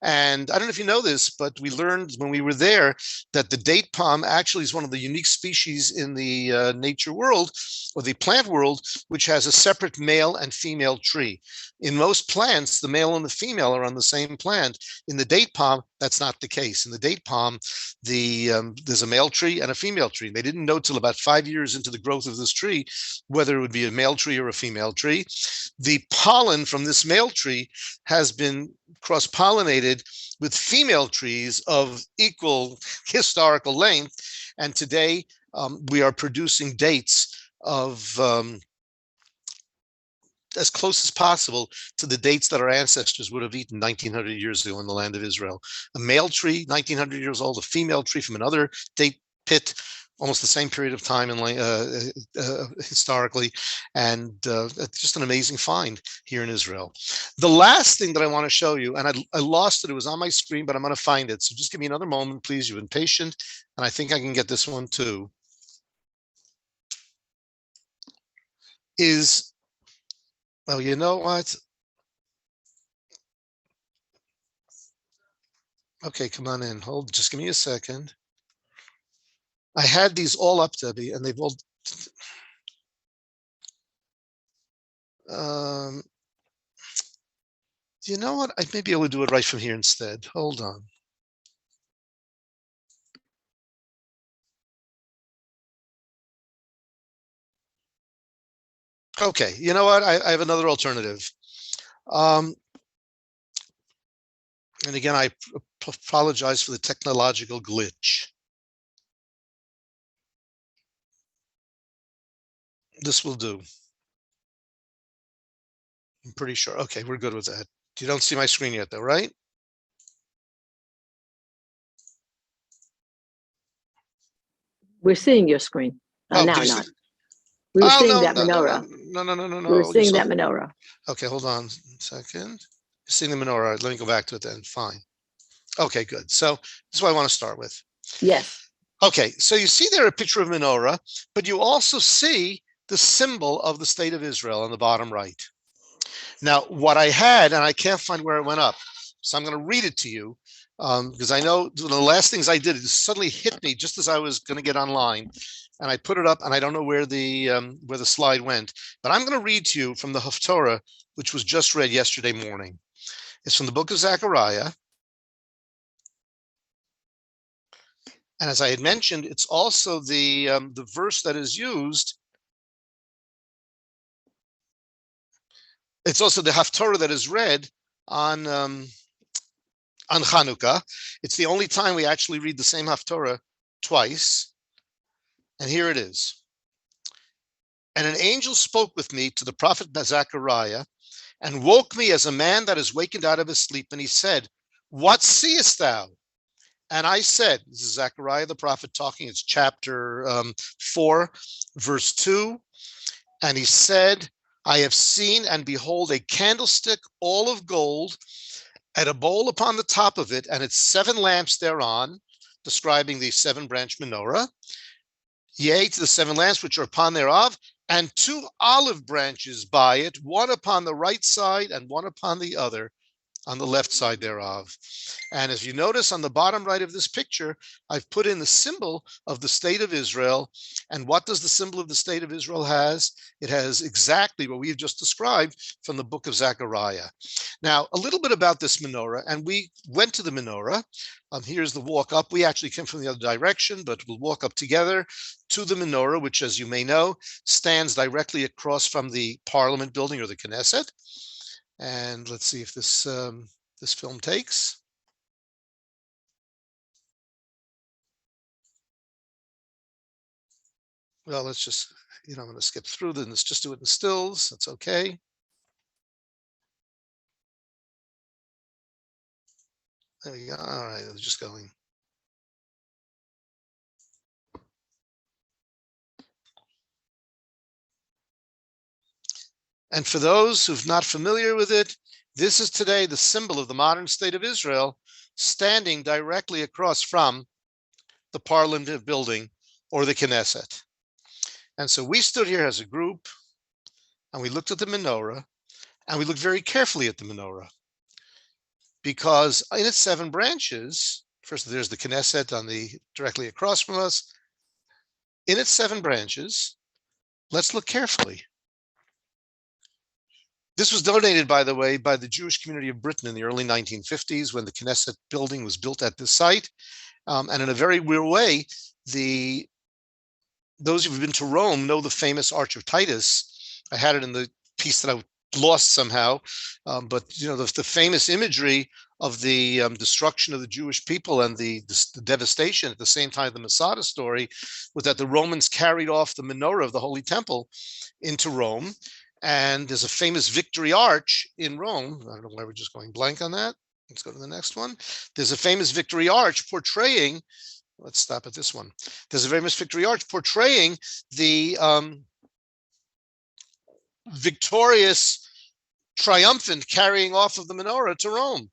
And I don't know if you know this, but we learned when we were there that the date palm actually is one of the unique species in the nature world, or the plant world, which has a separate male and female tree. In most plants, the male and the female are on the same plant. In the date palm, that's not the case. In the date palm, there's a male tree and a female tree. They didn't know till about 5 years into the growth of this tree whether it would be a male tree or a female tree. The pollen from this male tree has been cross-pollinated with female trees of equal historical length. And today we are producing dates of as close as possible to the dates that our ancestors would have eaten 1900 years ago in the land of Israel. A male tree, 1900 years old, a female tree from another date pit, almost the same period of time historically, and it's just an amazing find here in Israel. The last thing that I want to show you, and I lost it, it was on my screen, but I'm going to find it. So just give me another moment, please. You've been patient, and I think I can get this one too. Well, you know what? Okay, come on in. Hold, just give me a second. I had these all up, Debbie, and they've all. You know what? I may be able to do it right from here instead. Hold on. Okay, you know what? I have another alternative. And again, I apologize for the technological glitch. This will do. I'm pretty sure. Okay, we're good with that. You don't see my screen yet, though, right? We're seeing your screen. Oh, Now did you not. see- We were Oh, seeing no, that no, no, menorah. no. We were You seeing saw- that menorah. Okay, hold on a second. You're seeing the menorah. Let me go back to it then. Fine. Okay, good. So this is what I want to start with. Yes. Okay, so you see there a picture of menorah, but you also see the symbol of the state of Israel on the bottom right. Now, what I had, and I can't find where it went up, so I'm going to read it to you, because I know the last things I did, it suddenly hit me just as I was going to get online, and I put it up, and I don't know where the slide went, but I'm going to read to you from the Haftorah, which was just read yesterday morning. It's from the book of Zechariah. And as I had mentioned, it's also the verse that is used. It's also the Haftorah that is read on Chanukah. It's the only time we actually read the same Haftorah twice. And here it is. And an angel spoke with me to the prophet Zechariah and woke me as a man that is wakened out of his sleep. And he said, "What seest thou?" And I said, this is Zechariah the prophet talking, it's chapter 4, verse 2. And he said, "I have seen and behold a candlestick all of gold, and a bowl upon the top of it, and its 7 lamps thereon," describing the 7-branch menorah. "Yea, to the 7 lamps which are upon thereof, and 2 olive branches by it, one upon the right side and one upon the other, on the left side thereof." And as you notice on the bottom right of this picture, I've put in the symbol of the state of Israel. And what does the symbol of the state of Israel has? It has exactly what we've just described from the book of Zechariah. Now, a little bit about this menorah, and we went to the menorah. Here's the walk up. We actually came from the other direction, but we'll walk up together to the menorah, which, as you may know, stands directly across from the Parliament building, or the Knesset. And let's see if this this film takes. Well, let's just, I'm going to skip through this. Let's just do it in stills. That's okay. There we go. All right, it's just going. And for those who've not familiar with it, this is today the symbol of the modern state of Israel, standing directly across from the Parliament building or the Knesset. And so we stood here as a group and we looked at the menorah, and we looked very carefully at the menorah, because in its 7 branches, first there's the Knesset on the directly across from us. In its 7 branches, let's look carefully. This was donated, by the way, by the Jewish community of Britain in the early 1950s when the Knesset building was built at this site. And in a very weird way, those who've been to Rome know the famous Arch of Titus. I had it in the piece that I lost somehow, but the famous imagery of the destruction of the Jewish people and the devastation at the same time, the Masada story, was that the Romans carried off the menorah of the Holy Temple into Rome. And there's a famous Victory Arch in Rome. I don't know why we're just going blank on that. Let's go to the next one. There's a famous Victory Arch portraying, let's stop at this one. There's a famous Victory Arch portraying the victorious, triumphant carrying off of the menorah to Rome.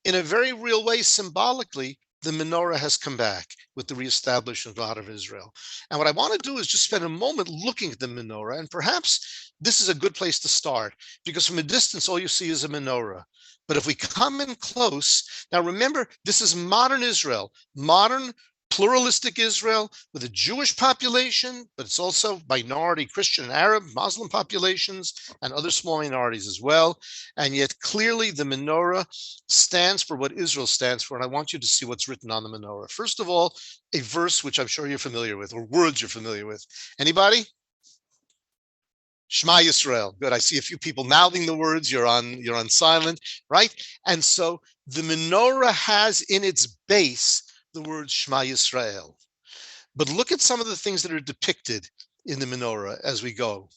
In a very real way, symbolically, the menorah has come back with the reestablishment of God of Israel. And what I want to do is just spend a moment looking at the menorah, and perhaps this is a good place to start, because from a distance, all you see is a menorah. But if we come in close, now remember, this is modern Israel, modern pluralistic Israel with a Jewish population, but it's also minority Christian and Arab, Muslim populations, and other small minorities as well. And yet clearly the menorah stands for what Israel stands for. And I want you to see what's written on the menorah. First of all, a verse which I'm sure you're familiar with, or words you're familiar with. Anybody? Shema Yisrael. Good. I see a few people mouthing the words. You're on silent, right? And so the menorah has in its base the word Shema Yisrael. But look at some of the things that are depicted in the menorah as we go.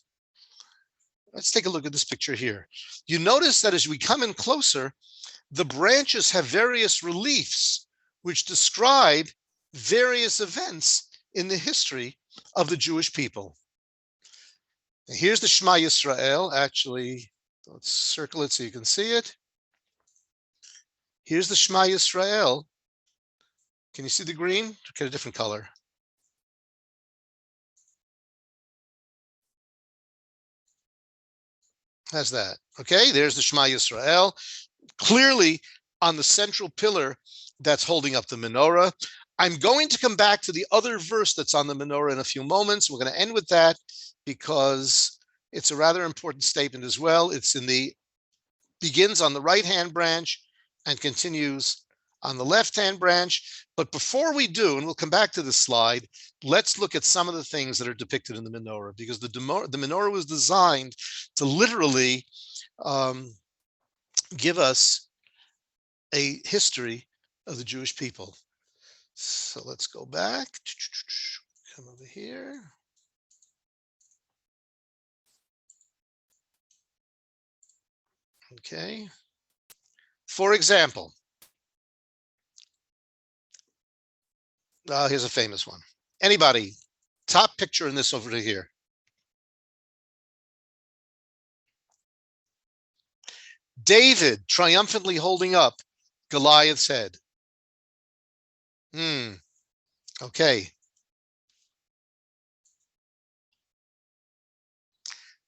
Let's take a look at this picture here. You notice that as we come in closer, the branches have various reliefs which describe various events in the history of the Jewish people. And here's the Shema Yisrael. Actually, let's circle it so you can see it. Here's the Shema Yisrael. Can you see the green? Get a different color. How's that? Okay, there's the Shema Yisrael. Clearly on the central pillar that's holding up the menorah. I'm going to come back to the other verse that's on the menorah in a few moments. We're going to end with that because it's a rather important statement as well. Begins on the right-hand branch and continues on the left-hand branch. But before we do, and we'll come back to this slide, let's look at some of the things that are depicted in the menorah, because the menorah was designed to literally give us a history of the Jewish people. So let's go back, come over here. Okay. For example, here's a famous one. Anybody, top picture in this over to here. David triumphantly holding up Goliath's head. Okay.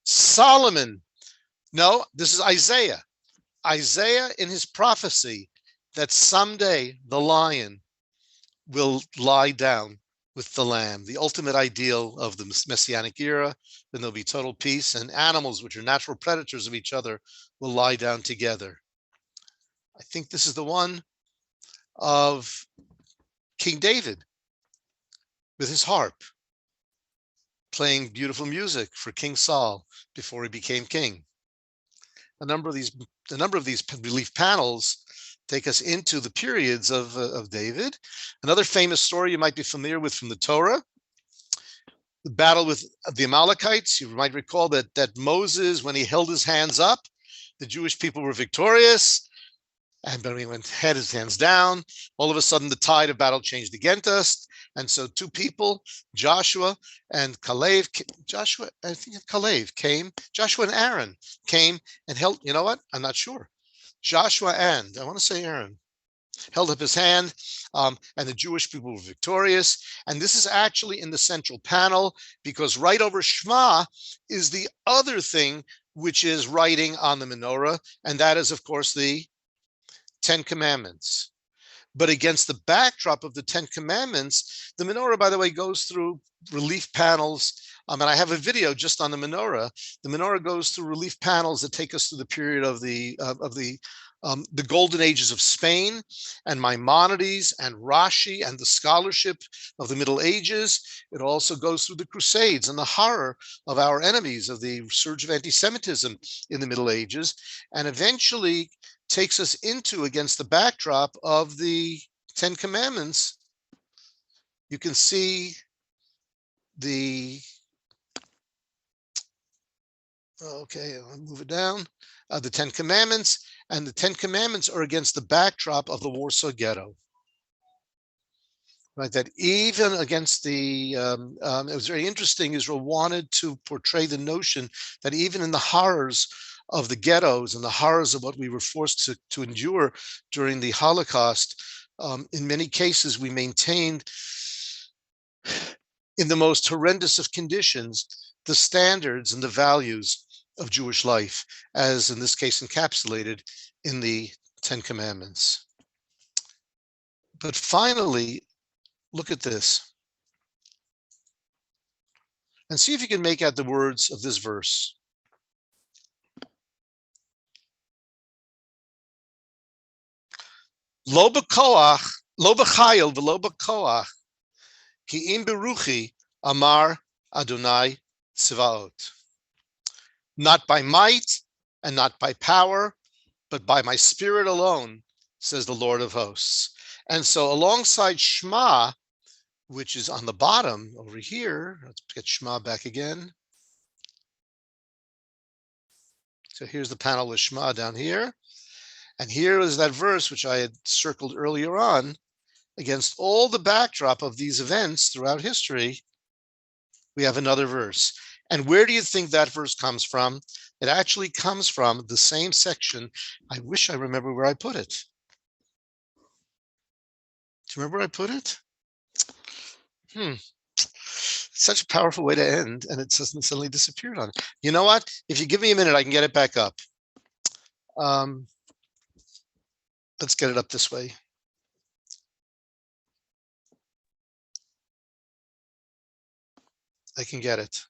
Solomon. No, this is Isaiah. Isaiah in his prophecy that someday the lion will lie down with the lamb, the ultimate ideal of the Messianic era, then there'll be total peace, and animals, which are natural predators of each other, will lie down together. I think this is the one of King David with his harp, playing beautiful music for King Saul before he became king. A number of these relief panels take us into the periods of David. Another famous story you might be familiar with from the Torah, the battle with the Amalekites. You might recall that Moses, when he held his hands up, the Jewish people were victorious. And when he had his hands down, all of a sudden the tide of battle changed against us. And so two people, Joshua and Caleb, Joshua, I think Caleb came, Joshua and Aaron came and held, you know what? I'm not sure. Joshua and, I want to say Aaron, held up his hand, and the Jewish people were victorious. And this is actually in the central panel, because right over Shema is the other thing, which is writing on the menorah. And that is, of course, the 10 Commandments. But against the backdrop of the 10 Commandments, the menorah, by the way, goes through relief panels. And I have a video just on the menorah. The menorah goes through relief panels that take us through the period of the golden ages of Spain and Maimonides and Rashi and the scholarship of the Middle Ages. It also goes through the Crusades and the horror of our enemies, of the surge of anti-Semitism in the Middle Ages, and eventually takes us into, against the backdrop of the 10 Commandments. You can see the, okay, I'll move it down, the 10 Commandments, and the 10 Commandments are against the backdrop of the Warsaw Ghetto. Right, that even against the, it was very interesting, Israel wanted to portray the notion that even in the horrors of the ghettos and the horrors of what we were forced to endure during the Holocaust, in many cases we maintained, in the most horrendous of conditions, the standards and the values of Jewish life, as in this case encapsulated in the 10 Commandments. But finally, look at this and see if you can make out the words of this verse. Lo b'koach, lo b'chayil v'lo b'koach, ki im beruchi amar Adonai Tzivaot. Not by might and not by power, but by my spirit alone, says the Lord of hosts. And so alongside Shema, which is on the bottom over here, let's get Shema back again. So here's the panel with Shema down here. And here is that verse which I had circled earlier on. Against all the backdrop of these events throughout history, we have another verse. And where do you think that verse comes from? It actually comes from the same section. I wish I remember where I put it. Do you remember where I put it? Such a powerful way to end, and it suddenly disappeared on it. You know what? If you give me a minute, I can get it back up. Let's get it up this way. I can get it.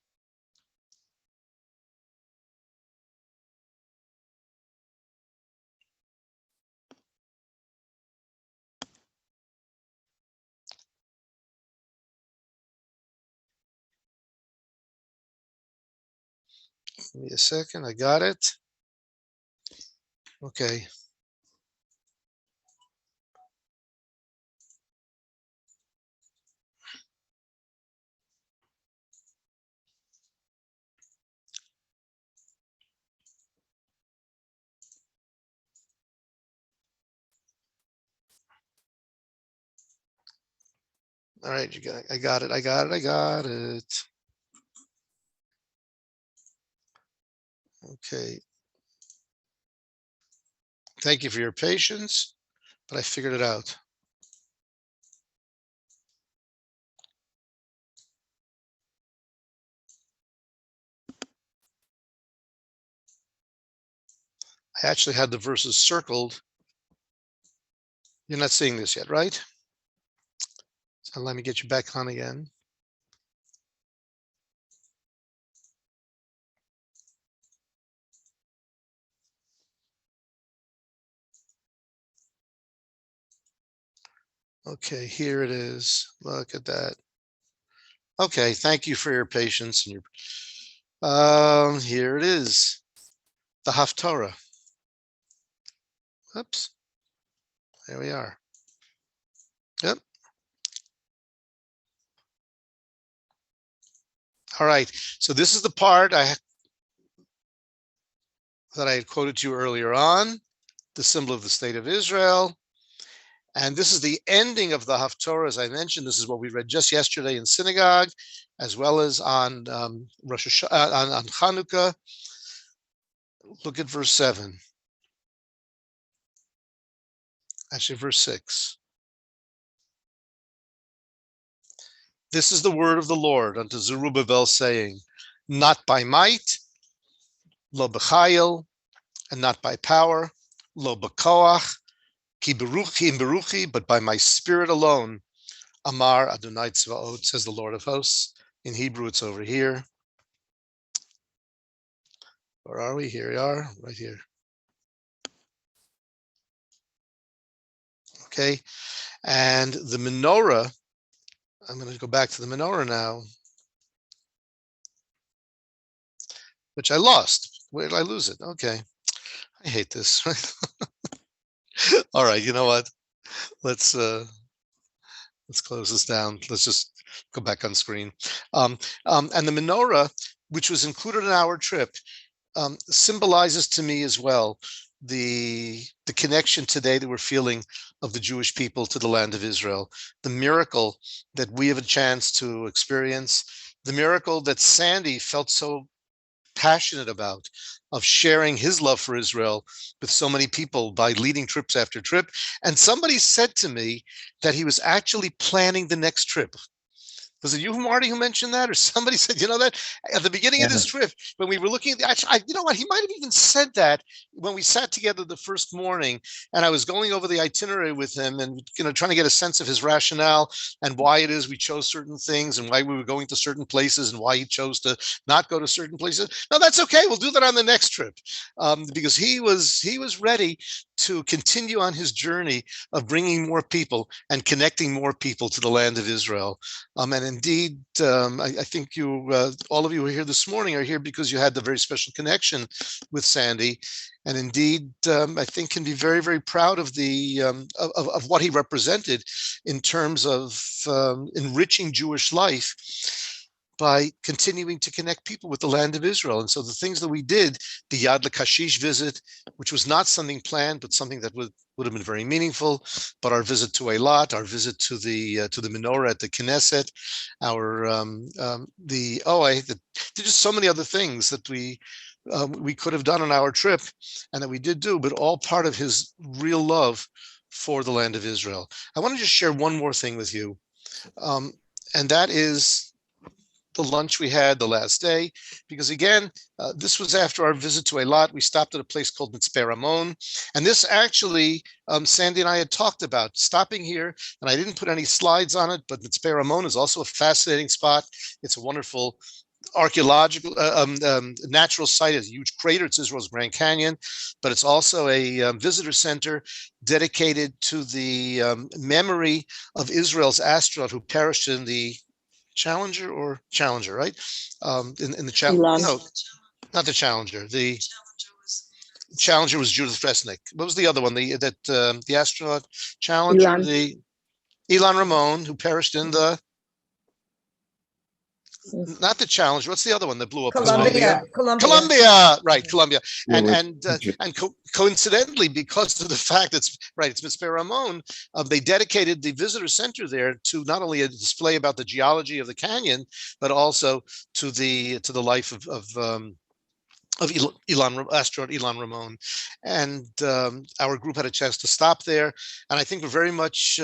Give me a second. I got it. Okay. All right, I got it. Okay. Thank you for your patience, but I figured it out. I actually had the verses circled. You're not seeing this yet, right? So let me get you back on again. Okay, here it is. Look at that. Okay, thank you for your patience and your. Here it is, the Haftorah. Oops. There we are. Yep. All right. So this is the part that I had quoted to you earlier on, the symbol of the state of Israel. And this is the ending of the Haftorah. As I mentioned, this is what we read just yesterday in synagogue, as well as on Rosh Hashanah, on Chanukah. Look at verse 7. Actually, verse 6. This is the word of the Lord unto Zerubbabel, saying, not by might, lo b'chayil, and not by power, lo b'koach, ki beruchi, but by my spirit alone, Amar Adonai Tzvaot, says the Lord of hosts. In Hebrew, it's over here. Where are we? Here we are, right here. Okay, and the menorah, I'm going to go back to the menorah now, which I lost. Where did I lose it? Okay, I hate this. All right, you know what? Let's close this down. Let's just go back on screen. And the menorah, which was included in our trip, symbolizes to me as well the connection today that we're feeling of the Jewish people to the land of Israel, the miracle that we have a chance to experience, the miracle that Sandy felt so passionate about, of sharing his love for Israel with so many people by leading trips after trip. And somebody said to me that he was actually planning the next trip. Was it you, Marty, who mentioned that? Or somebody said, you know, that at the beginning of this trip, when we were looking at the, actually, you know what, he might have even said that when we sat together the first morning and I was going over the itinerary with him and, you know, trying to get a sense of his rationale and why it is we chose certain things and why we were going to certain places and why he chose to not go to certain places. No, that's okay. We'll do that on the next trip, because he was ready to continue on his journey of bringing more people and connecting more people to the land of Israel. And indeed, I think you, all of you who are here this morning are here because you had the very special connection with Sandy. And indeed, I think can be very, very proud of the of what he represented in terms of enriching Jewish life by continuing to connect people with the land of Israel. And so the things that we did, the Yad L'Kashish visit, which was not something planned, but something that would have been very meaningful, but our visit to Eilat, our visit to the menorah at the Knesset, our there's just so many other things that we could have done on our trip and that we did do, but all part of his real love for the land of Israel. I want to just share one more thing with you, and that is the lunch we had the last day, because again, this was after our visit to Eilat. We stopped at a place called Mitzpeh Ramon, and this actually, Sandy and I had talked about stopping here, and I didn't put any slides on it, but Mitzpeh Ramon is also a fascinating spot. It's a wonderful archaeological, natural site. It's a huge crater. It's Israel's Grand Canyon, but it's also a visitor center dedicated to the memory of Israel's astronaut who perished in the Challenger, right? In the Challenger, no, not the Challenger. The Challenger was Judith Resnick. What was the other one? The astronaut Challenger, the Ilan Ramon, who perished in the, not the Challenger. What's the other one that blew up? Columbia. Right, Columbia. And coincidentally, because of the fact it's Mitzpeh Ramon, they dedicated the visitor center there to not only a display about the geology of the canyon, but also to the life of astronaut Ilan Ramon. And our group had a chance to stop there, and I think we're very much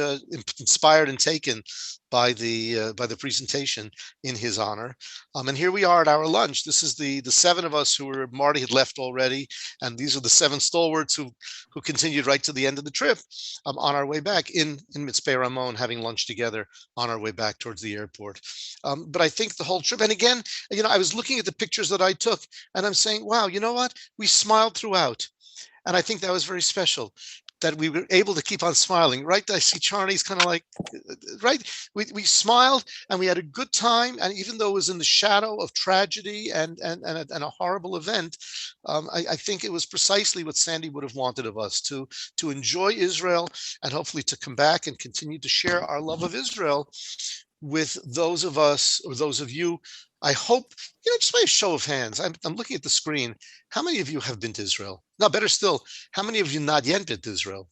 inspired and taken by the presentation in his honor. And here we are at our lunch. This is the seven of us Marty had left already, and these are the seven stalwarts who continued right to the end of the trip, on our way back in Mitzpeh Ramon, having lunch together on our way back towards the airport. But I think the whole trip, and again, you know, I was looking at the pictures that I took, and I'm saying, wow, you know what? We smiled throughout. And I think that was very special, that we were able to keep on smiling, right? I see Charlie's kind of like, right? We smiled and we had a good time. And even though it was in the shadow of tragedy and a horrible event, I think it was precisely what Sandy would have wanted of us, to enjoy Israel and hopefully to come back and continue to share our love of Israel with those of us, or those of you. I hope, you know, just by a show of hands, I'm looking at the screen. How many of you have been to Israel? No, better still, how many of you not yet been to Israel?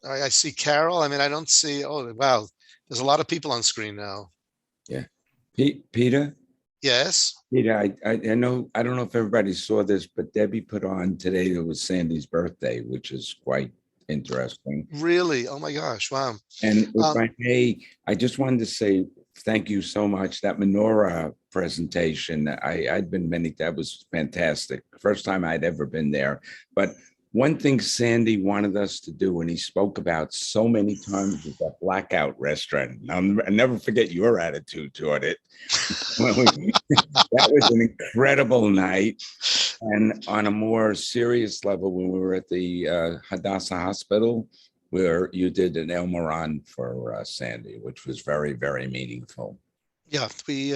I see Carol. I mean, I don't see, oh, wow. There's a lot of people on screen now. Yeah. Peter? Yes. Peter, I know, I don't know if everybody saw this, but Debbie put on today that was Sandy's birthday, which is quite interesting. Really? Oh my gosh. Wow. And if I may, I just wanted to say thank you so much. That menorah presentation, that was fantastic. First time I'd ever been there. But one thing Sandy wanted us to do, and he spoke about so many times, was that blackout restaurant. I'll never forget your attitude toward it. That was an incredible night. And on a more serious level, when we were at the Hadassah Hospital, where you did an El Moran for Sandy, which was very, very meaningful. Yeah, we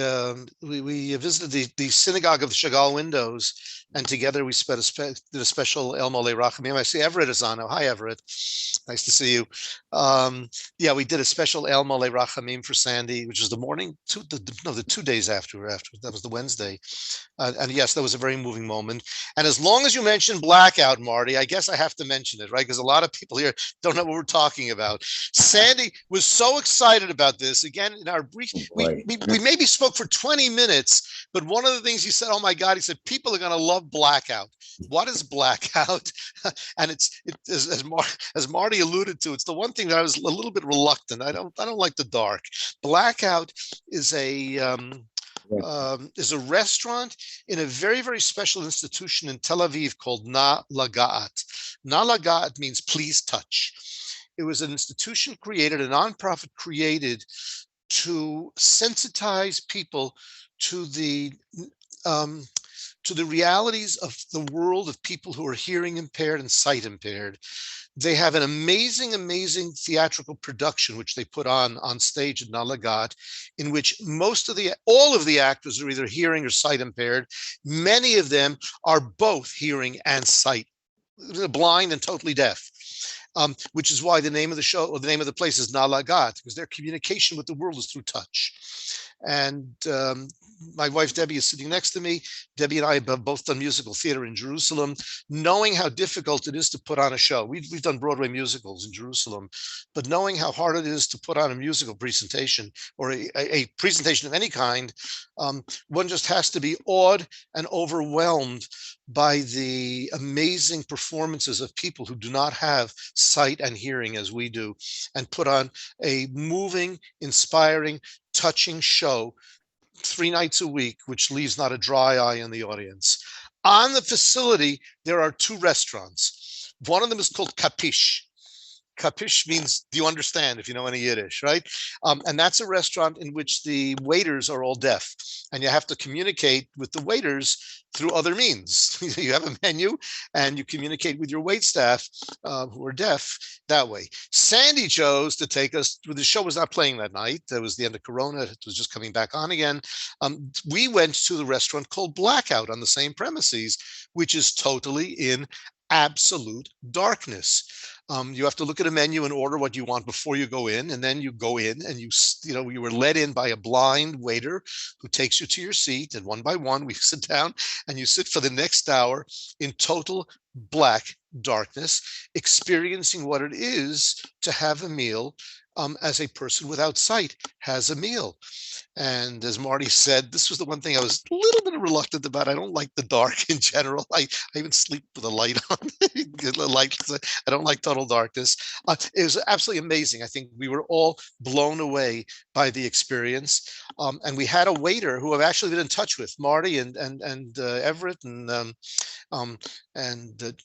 visited the synagogue of the Chagall windows, and together we did a special El Mole Rachamim. I see Everett is on. Oh, hi, Everett. Nice to see you. Yeah, we did a special El Mole Rachamim for Sandy, which was the morning, the 2 days after that was the Wednesday. And yes, that was a very moving moment. And as long as you mention blackout, Marty, I guess I have to mention it, right? Because a lot of people here don't know what we're talking about. Sandy was so excited about this. Again, in our brief, we maybe spoke for 20 minutes, but one of the things he said, oh my God, he said, people are going to love blackout. What is blackout? And as Marty alluded to, it's the one thing that I was a little bit reluctant. I don't like the dark. Blackout is a restaurant in a very, very special institution in Tel Aviv called Na Lagat. Na Lagat means please touch. It was an institution created, a nonprofit created to sensitize people to the realities of the world of people who are hearing impaired and sight impaired. They have an amazing, amazing theatrical production, which they put on stage at Na Lagat, in which all of the actors are either hearing or sight impaired. Many of them are both hearing and sight, blind and totally deaf. Which is why the name of the show, or the name of the place, is Na Lagat, because their communication with the world is through touch. And my wife Debbie is sitting next to me. Debbie and I have both done musical theater in Jerusalem, knowing how difficult it is to put on a show. We've done Broadway musicals in Jerusalem, but knowing how hard it is to put on a musical presentation, or a presentation of any kind, one just has to be awed and overwhelmed by the amazing performances of people who do not have sight and hearing as we do, and put on a moving, inspiring, touching show 3 nights a week, which leaves not a dry eye in the audience. On the facility, there are 2 restaurants. One of them is called Kapish. Kapish means, do you understand, if you know any Yiddish, right? And that's a restaurant in which the waiters are all deaf, and you have to communicate with the waiters through other means. You have a menu and you communicate with your wait staff who are deaf that way. Sandy chose to take us, the show was not playing that night. That was the end of Corona. It was just coming back on again. We went to the restaurant called Blackout on the same premises, which is totally in absolute darkness. You have to look at a menu and order what you want before you go in, and then you go in and you were led in by a blind waiter who takes you to your seat, and one by one we sit down and you sit for the next hour in total black darkness, experiencing what it is to have a meal as a person without sight has a meal. And as Marty said, this was the one thing I was a little bit reluctant about. I don't like the dark in general. I even sleep with a light on. I don't like total darkness. It was absolutely amazing. I think we were all blown away by the experience. And we had a waiter who I've actually been in touch with, Marty and Everett and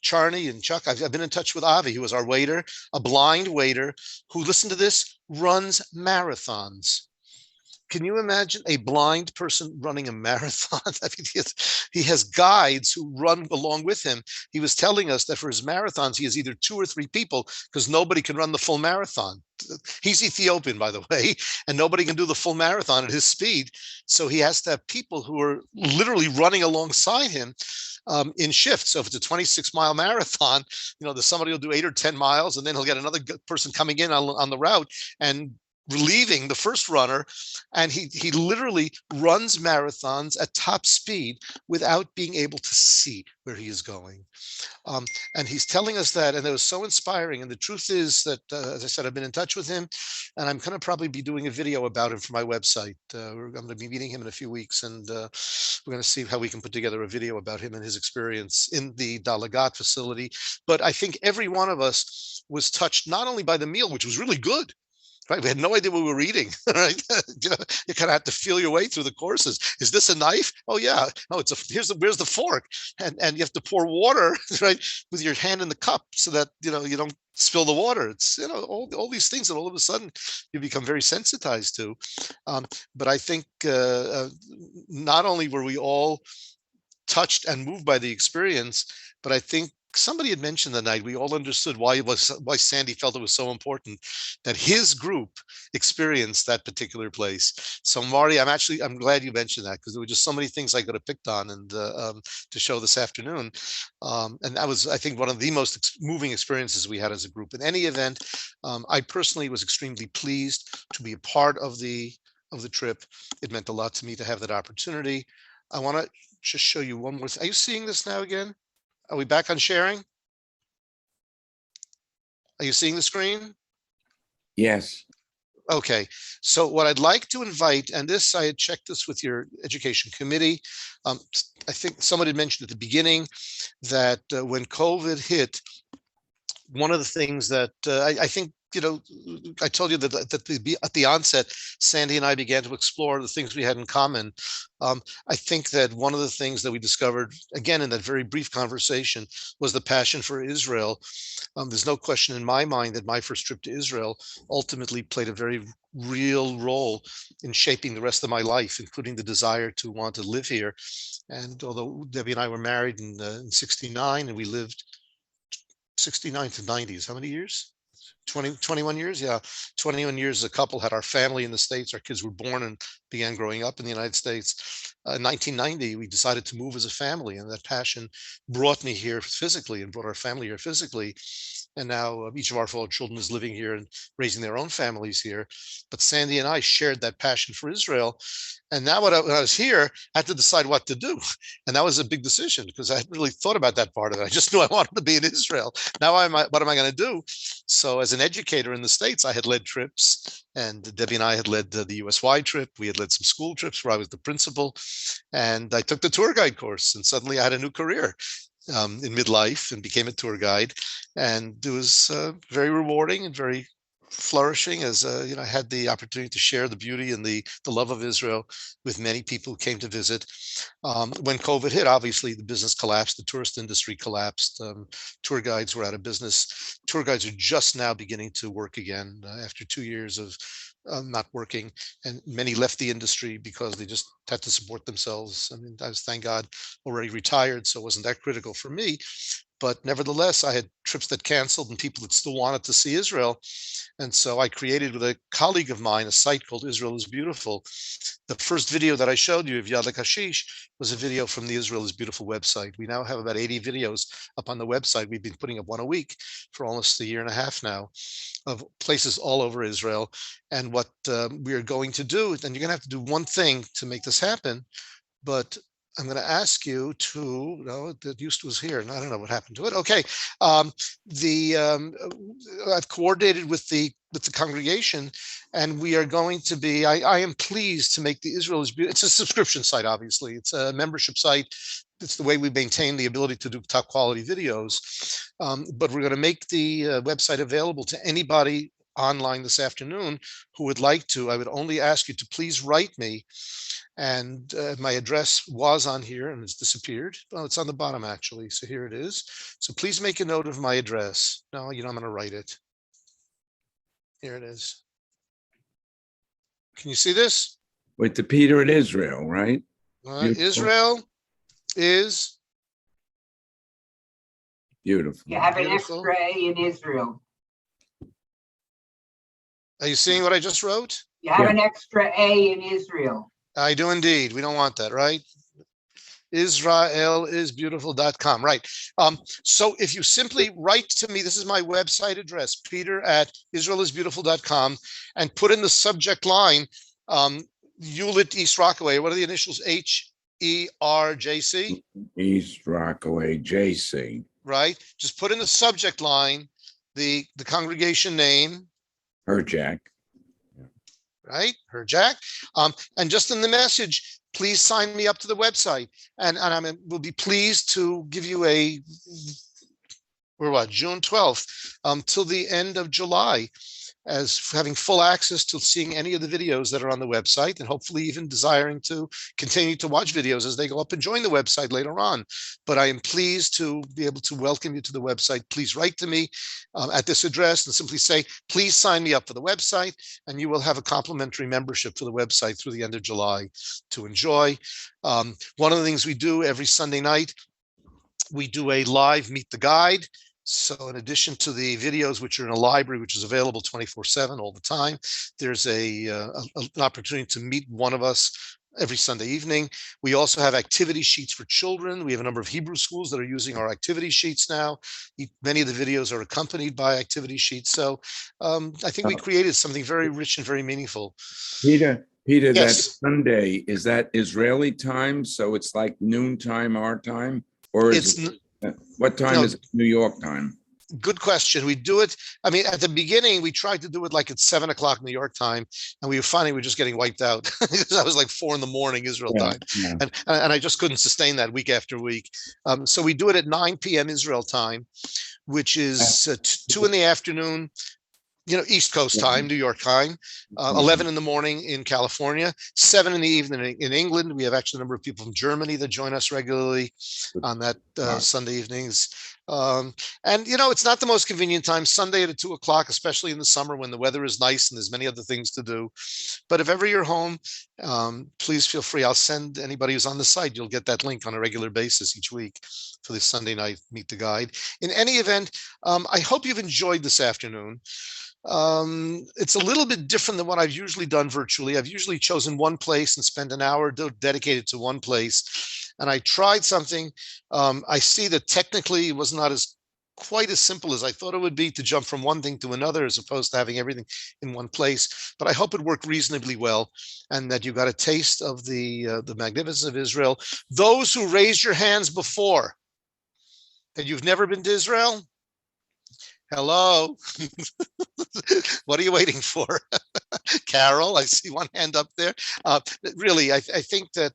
Charney and Chuck. I've been in touch with Avi, who was our waiter, a blind waiter who, listen to this, runs marathons. Can you imagine a blind person running a marathon? I mean, he has guides who run along with him. He was telling us that for his marathons, he has either 2 or 3 people because nobody can run the full marathon. He's Ethiopian, by the way, and nobody can do the full marathon at his speed. So he has to have people who are literally running alongside him in shifts. So if it's a 26-mile marathon, somebody will do 8 or 10 miles, and then he'll get another person coming in on the route, and relieving the first runner, and he literally runs marathons at top speed without being able to see where he is going. And he's telling us that, and it was so inspiring. And the truth is that, as I said, I've been in touch with him, and I'm going to probably be doing a video about him for my website. I'm going to be meeting him in a few weeks, and we're going to see how we can put together a video about him and his experience in the Dalagat facility. But I think every one of us was touched not only by the meal, which was really good. Right, we had no idea what we were eating. Right, you kind of have to feel your way through the courses. Is this a knife? Oh yeah. Oh, where's the fork? And you have to pour water, right, with your hand in the cup so that you don't spill the water. It's all these things that all of a sudden you become very sensitized to. But I think not only were we all touched and moved by the experience, but I think somebody had mentioned the night we all understood why Sandy felt it was so important that his group experienced that particular place. So Marty, I'm glad you mentioned that, because there were just so many things I could have picked on and to show this afternoon. And that was, I think, one of the most moving experiences we had as a group. In any event, I personally was extremely pleased to be a part of the trip. It meant a lot to me to have that opportunity. I want to just show you one more thing. Are you seeing this now again? Are we back on sharing? Are you seeing the screen? Yes. Okay. So what I'd like to invite, and this, I had checked this with your education committee. I think someone had mentioned at the beginning that when COVID hit, one of the things that I think, I told you that at the onset, Sandy and I began to explore the things we had in common. I think that one of the things that we discovered, again, in that very brief conversation, was the passion for Israel. There's no question in my mind that my first trip to Israel ultimately played a very real role in shaping the rest of my life, including the desire to want to live here. And although Debbie and I were married in 69, and we lived 69 to 90s, how many years? 21 years. Yeah. 21 years as a couple, had our family in the States. Our kids were born and began growing up in the United States. In 1990, we decided to move as a family, and that passion brought me here physically and brought our family here physically. And now each of our 4 children is living here and raising their own families here. But Sandy and I shared that passion for Israel. And now when I was here, I had to decide what to do. And that was a big decision, because I hadn't really thought about that part of it. I just knew I wanted to be in Israel. Now what am I going to do? So as an educator in the States, I had led trips, and Debbie and I had led the US-wide trip. We had led some school trips where I was the principal, and I took the tour guide course, and suddenly I had a new career in midlife and became a tour guide. And it was very rewarding and very flourishing, as I had the opportunity to share the beauty and the love of Israel with many people who came to visit. When COVID hit, obviously the business collapsed, the tourist industry collapsed, tour guides were out of business. Tour guides are just now beginning to work again after 2 years of not working, and many left the industry because they just had to support themselves. I mean, I was, thank God, already retired, so it wasn't that critical for me. But nevertheless, I had trips that canceled and people that still wanted to see Israel. And so I created with a colleague of mine a site called Israel is Beautiful. The first video that I showed you of Yad Kashish was a video from the Israel is Beautiful website. We now have about 80 videos up on the website. We've been putting up one a week for almost a year and a half now, of places all over Israel. And what we are going to do, and you're going to have to do one thing to make this happen, but I'm going to ask you to, no, that used to was here, and I don't know what happened to it. Okay. I've coordinated with the congregation, and we are going to be, I am pleased to make the Israel is Beautiful. It's a subscription site, obviously. It's a membership site. It's the way we maintain the ability to do top quality videos. But we're going to make the website available to anybody online this afternoon who would like to. I would only ask you to please write me. And my address was on here and it's disappeared. Well, it's on the bottom actually. So here it is. So please make a note of my address. No, I'm going to write it. Here it is. Can you see this? With the Peter in Israel, right? Israel is beautiful. You have an extra A in Israel. Are you seeing what I just wrote? You have an extra A in Israel. I do indeed. We don't want that, right? israelisbeautiful.com. Right. So if you simply write to me, this is my website address, peter@israelisbeautiful.com, and put in the subject line, Hewlett-East Rockaway. What are the initials? HERJC? East Rockaway, JC. Right. Just put in the subject line the congregation name. Herjack. Right, Herjack. And just in the message, please sign me up to the website, and we'll be pleased to give you we're what, June 12th, till the end of July, as having full access to seeing any of the videos that are on the website, and hopefully even desiring to continue to watch videos as they go up and join the website later on. But I am pleased to be able to welcome you to the website. Please write to me at this address and simply say, please sign me up for the website, and you will have a complimentary membership for the website through the end of July to enjoy. One of the things we do every Sunday night, we do a live Meet the Guide. So in addition to the videos, which are in a library, which is available 24/7 all the time, there's an opportunity to meet one of us every Sunday evening. We also have activity sheets for children. We have a number of Hebrew schools that are using our activity sheets now. Many of the videos are accompanied by activity sheets. So I think we created something very rich and very meaningful. Peter, Yes. that Sunday, is that Israeli time? So it's like noontime our time? Or is what time is it New York time? Good question. We do it. I mean, at the beginning, we tried to do it like at 7 o'clock New York time, and we were finding we were just getting wiped out because that was like 4 a.m. Israel time, and I just couldn't sustain that week after week. So we do it at 9 p.m. Israel time, which is 2 p.m. East Coast time, New York time, 11 a.m. in California, 7 p.m. in England. We have actually a number of people from Germany that join us regularly on that Sunday evenings. And it's not the most convenient time, Sunday at 2 o'clock, especially in the summer when the weather is nice and there's many other things to do. But if ever you're home, please feel free. I'll send anybody who's on the site, you'll get that link on a regular basis each week for the Sunday night Meet the Guide. In any event, I hope you've enjoyed this afternoon. It's a little bit different than what I've usually done virtually. I've usually chosen one place and spent an hour dedicated to one place. And I tried something. I see that technically it was not quite as simple as I thought it would be to jump from one thing to another, as opposed to having everything in one place. But I hope it worked reasonably well, and that you got a taste of the magnificence of Israel. Those who raised your hands before, and you've never been to Israel, hello. What are you waiting for? Carol, I see one hand up there. Really, I think that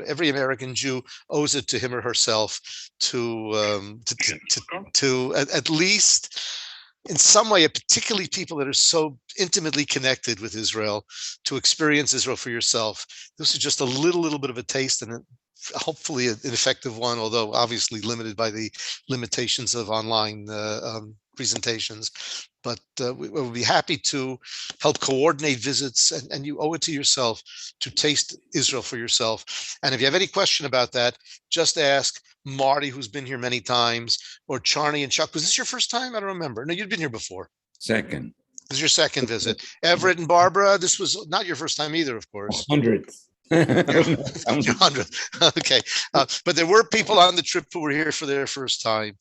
every American Jew owes it to him or herself to at least in some way, particularly people that are so intimately connected with Israel, to experience Israel for yourself. This is just a little bit of a taste, and hopefully an effective one, although obviously limited by the limitations of online presentations. But we'll be happy to help coordinate visits, and you owe it to yourself to taste Israel for yourself. And if you have any question about that, just ask Marty, who's been here many times, or Charney and Chuck. Was this your first time? I don't remember. No, you'd been here before. Second. This is your second visit. Everett and Barbara, this was not your first time either, of course. 100th. 100th. Okay. But there were people on the trip who were here for their first time,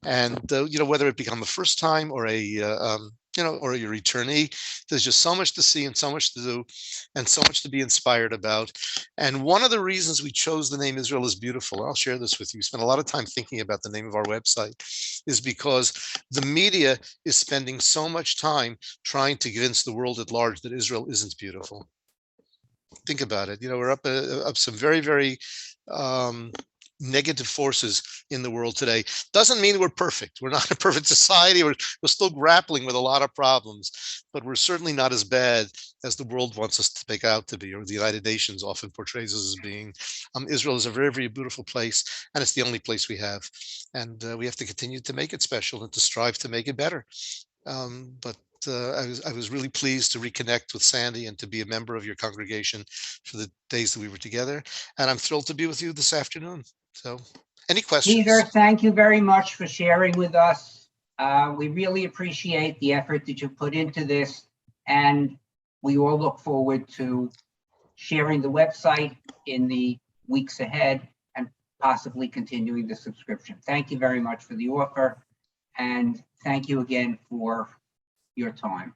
and whether it become the first time or or a returnee, there's just so much to see and so much to do and so much to be inspired about. And one of the reasons we chose the name Israel is Beautiful, I'll share this with you, spent a lot of time thinking about the name of our website, is because the media is spending so much time trying to convince the world at large that Israel isn't beautiful. Think about it. We're up some very, very negative forces in the world today. Doesn't mean we're perfect. We're not a perfect society. We're still grappling with a lot of problems, but we're certainly not as bad as the world wants us to make out to be, or the United Nations often portrays us as being. Israel is a very, very beautiful place, and it's the only place we have. And we have to continue to make it special and to strive to make it better. I was really pleased to reconnect with Sandy and to be a member of your congregation for the days that we were together. And I'm thrilled to be with you this afternoon. So any questions? Peter, thank you very much for sharing with us. We really appreciate the effort that you put into this, and we all look forward to sharing the website in the weeks ahead and possibly continuing the subscription. Thank you very much for the offer. And thank you again for your time.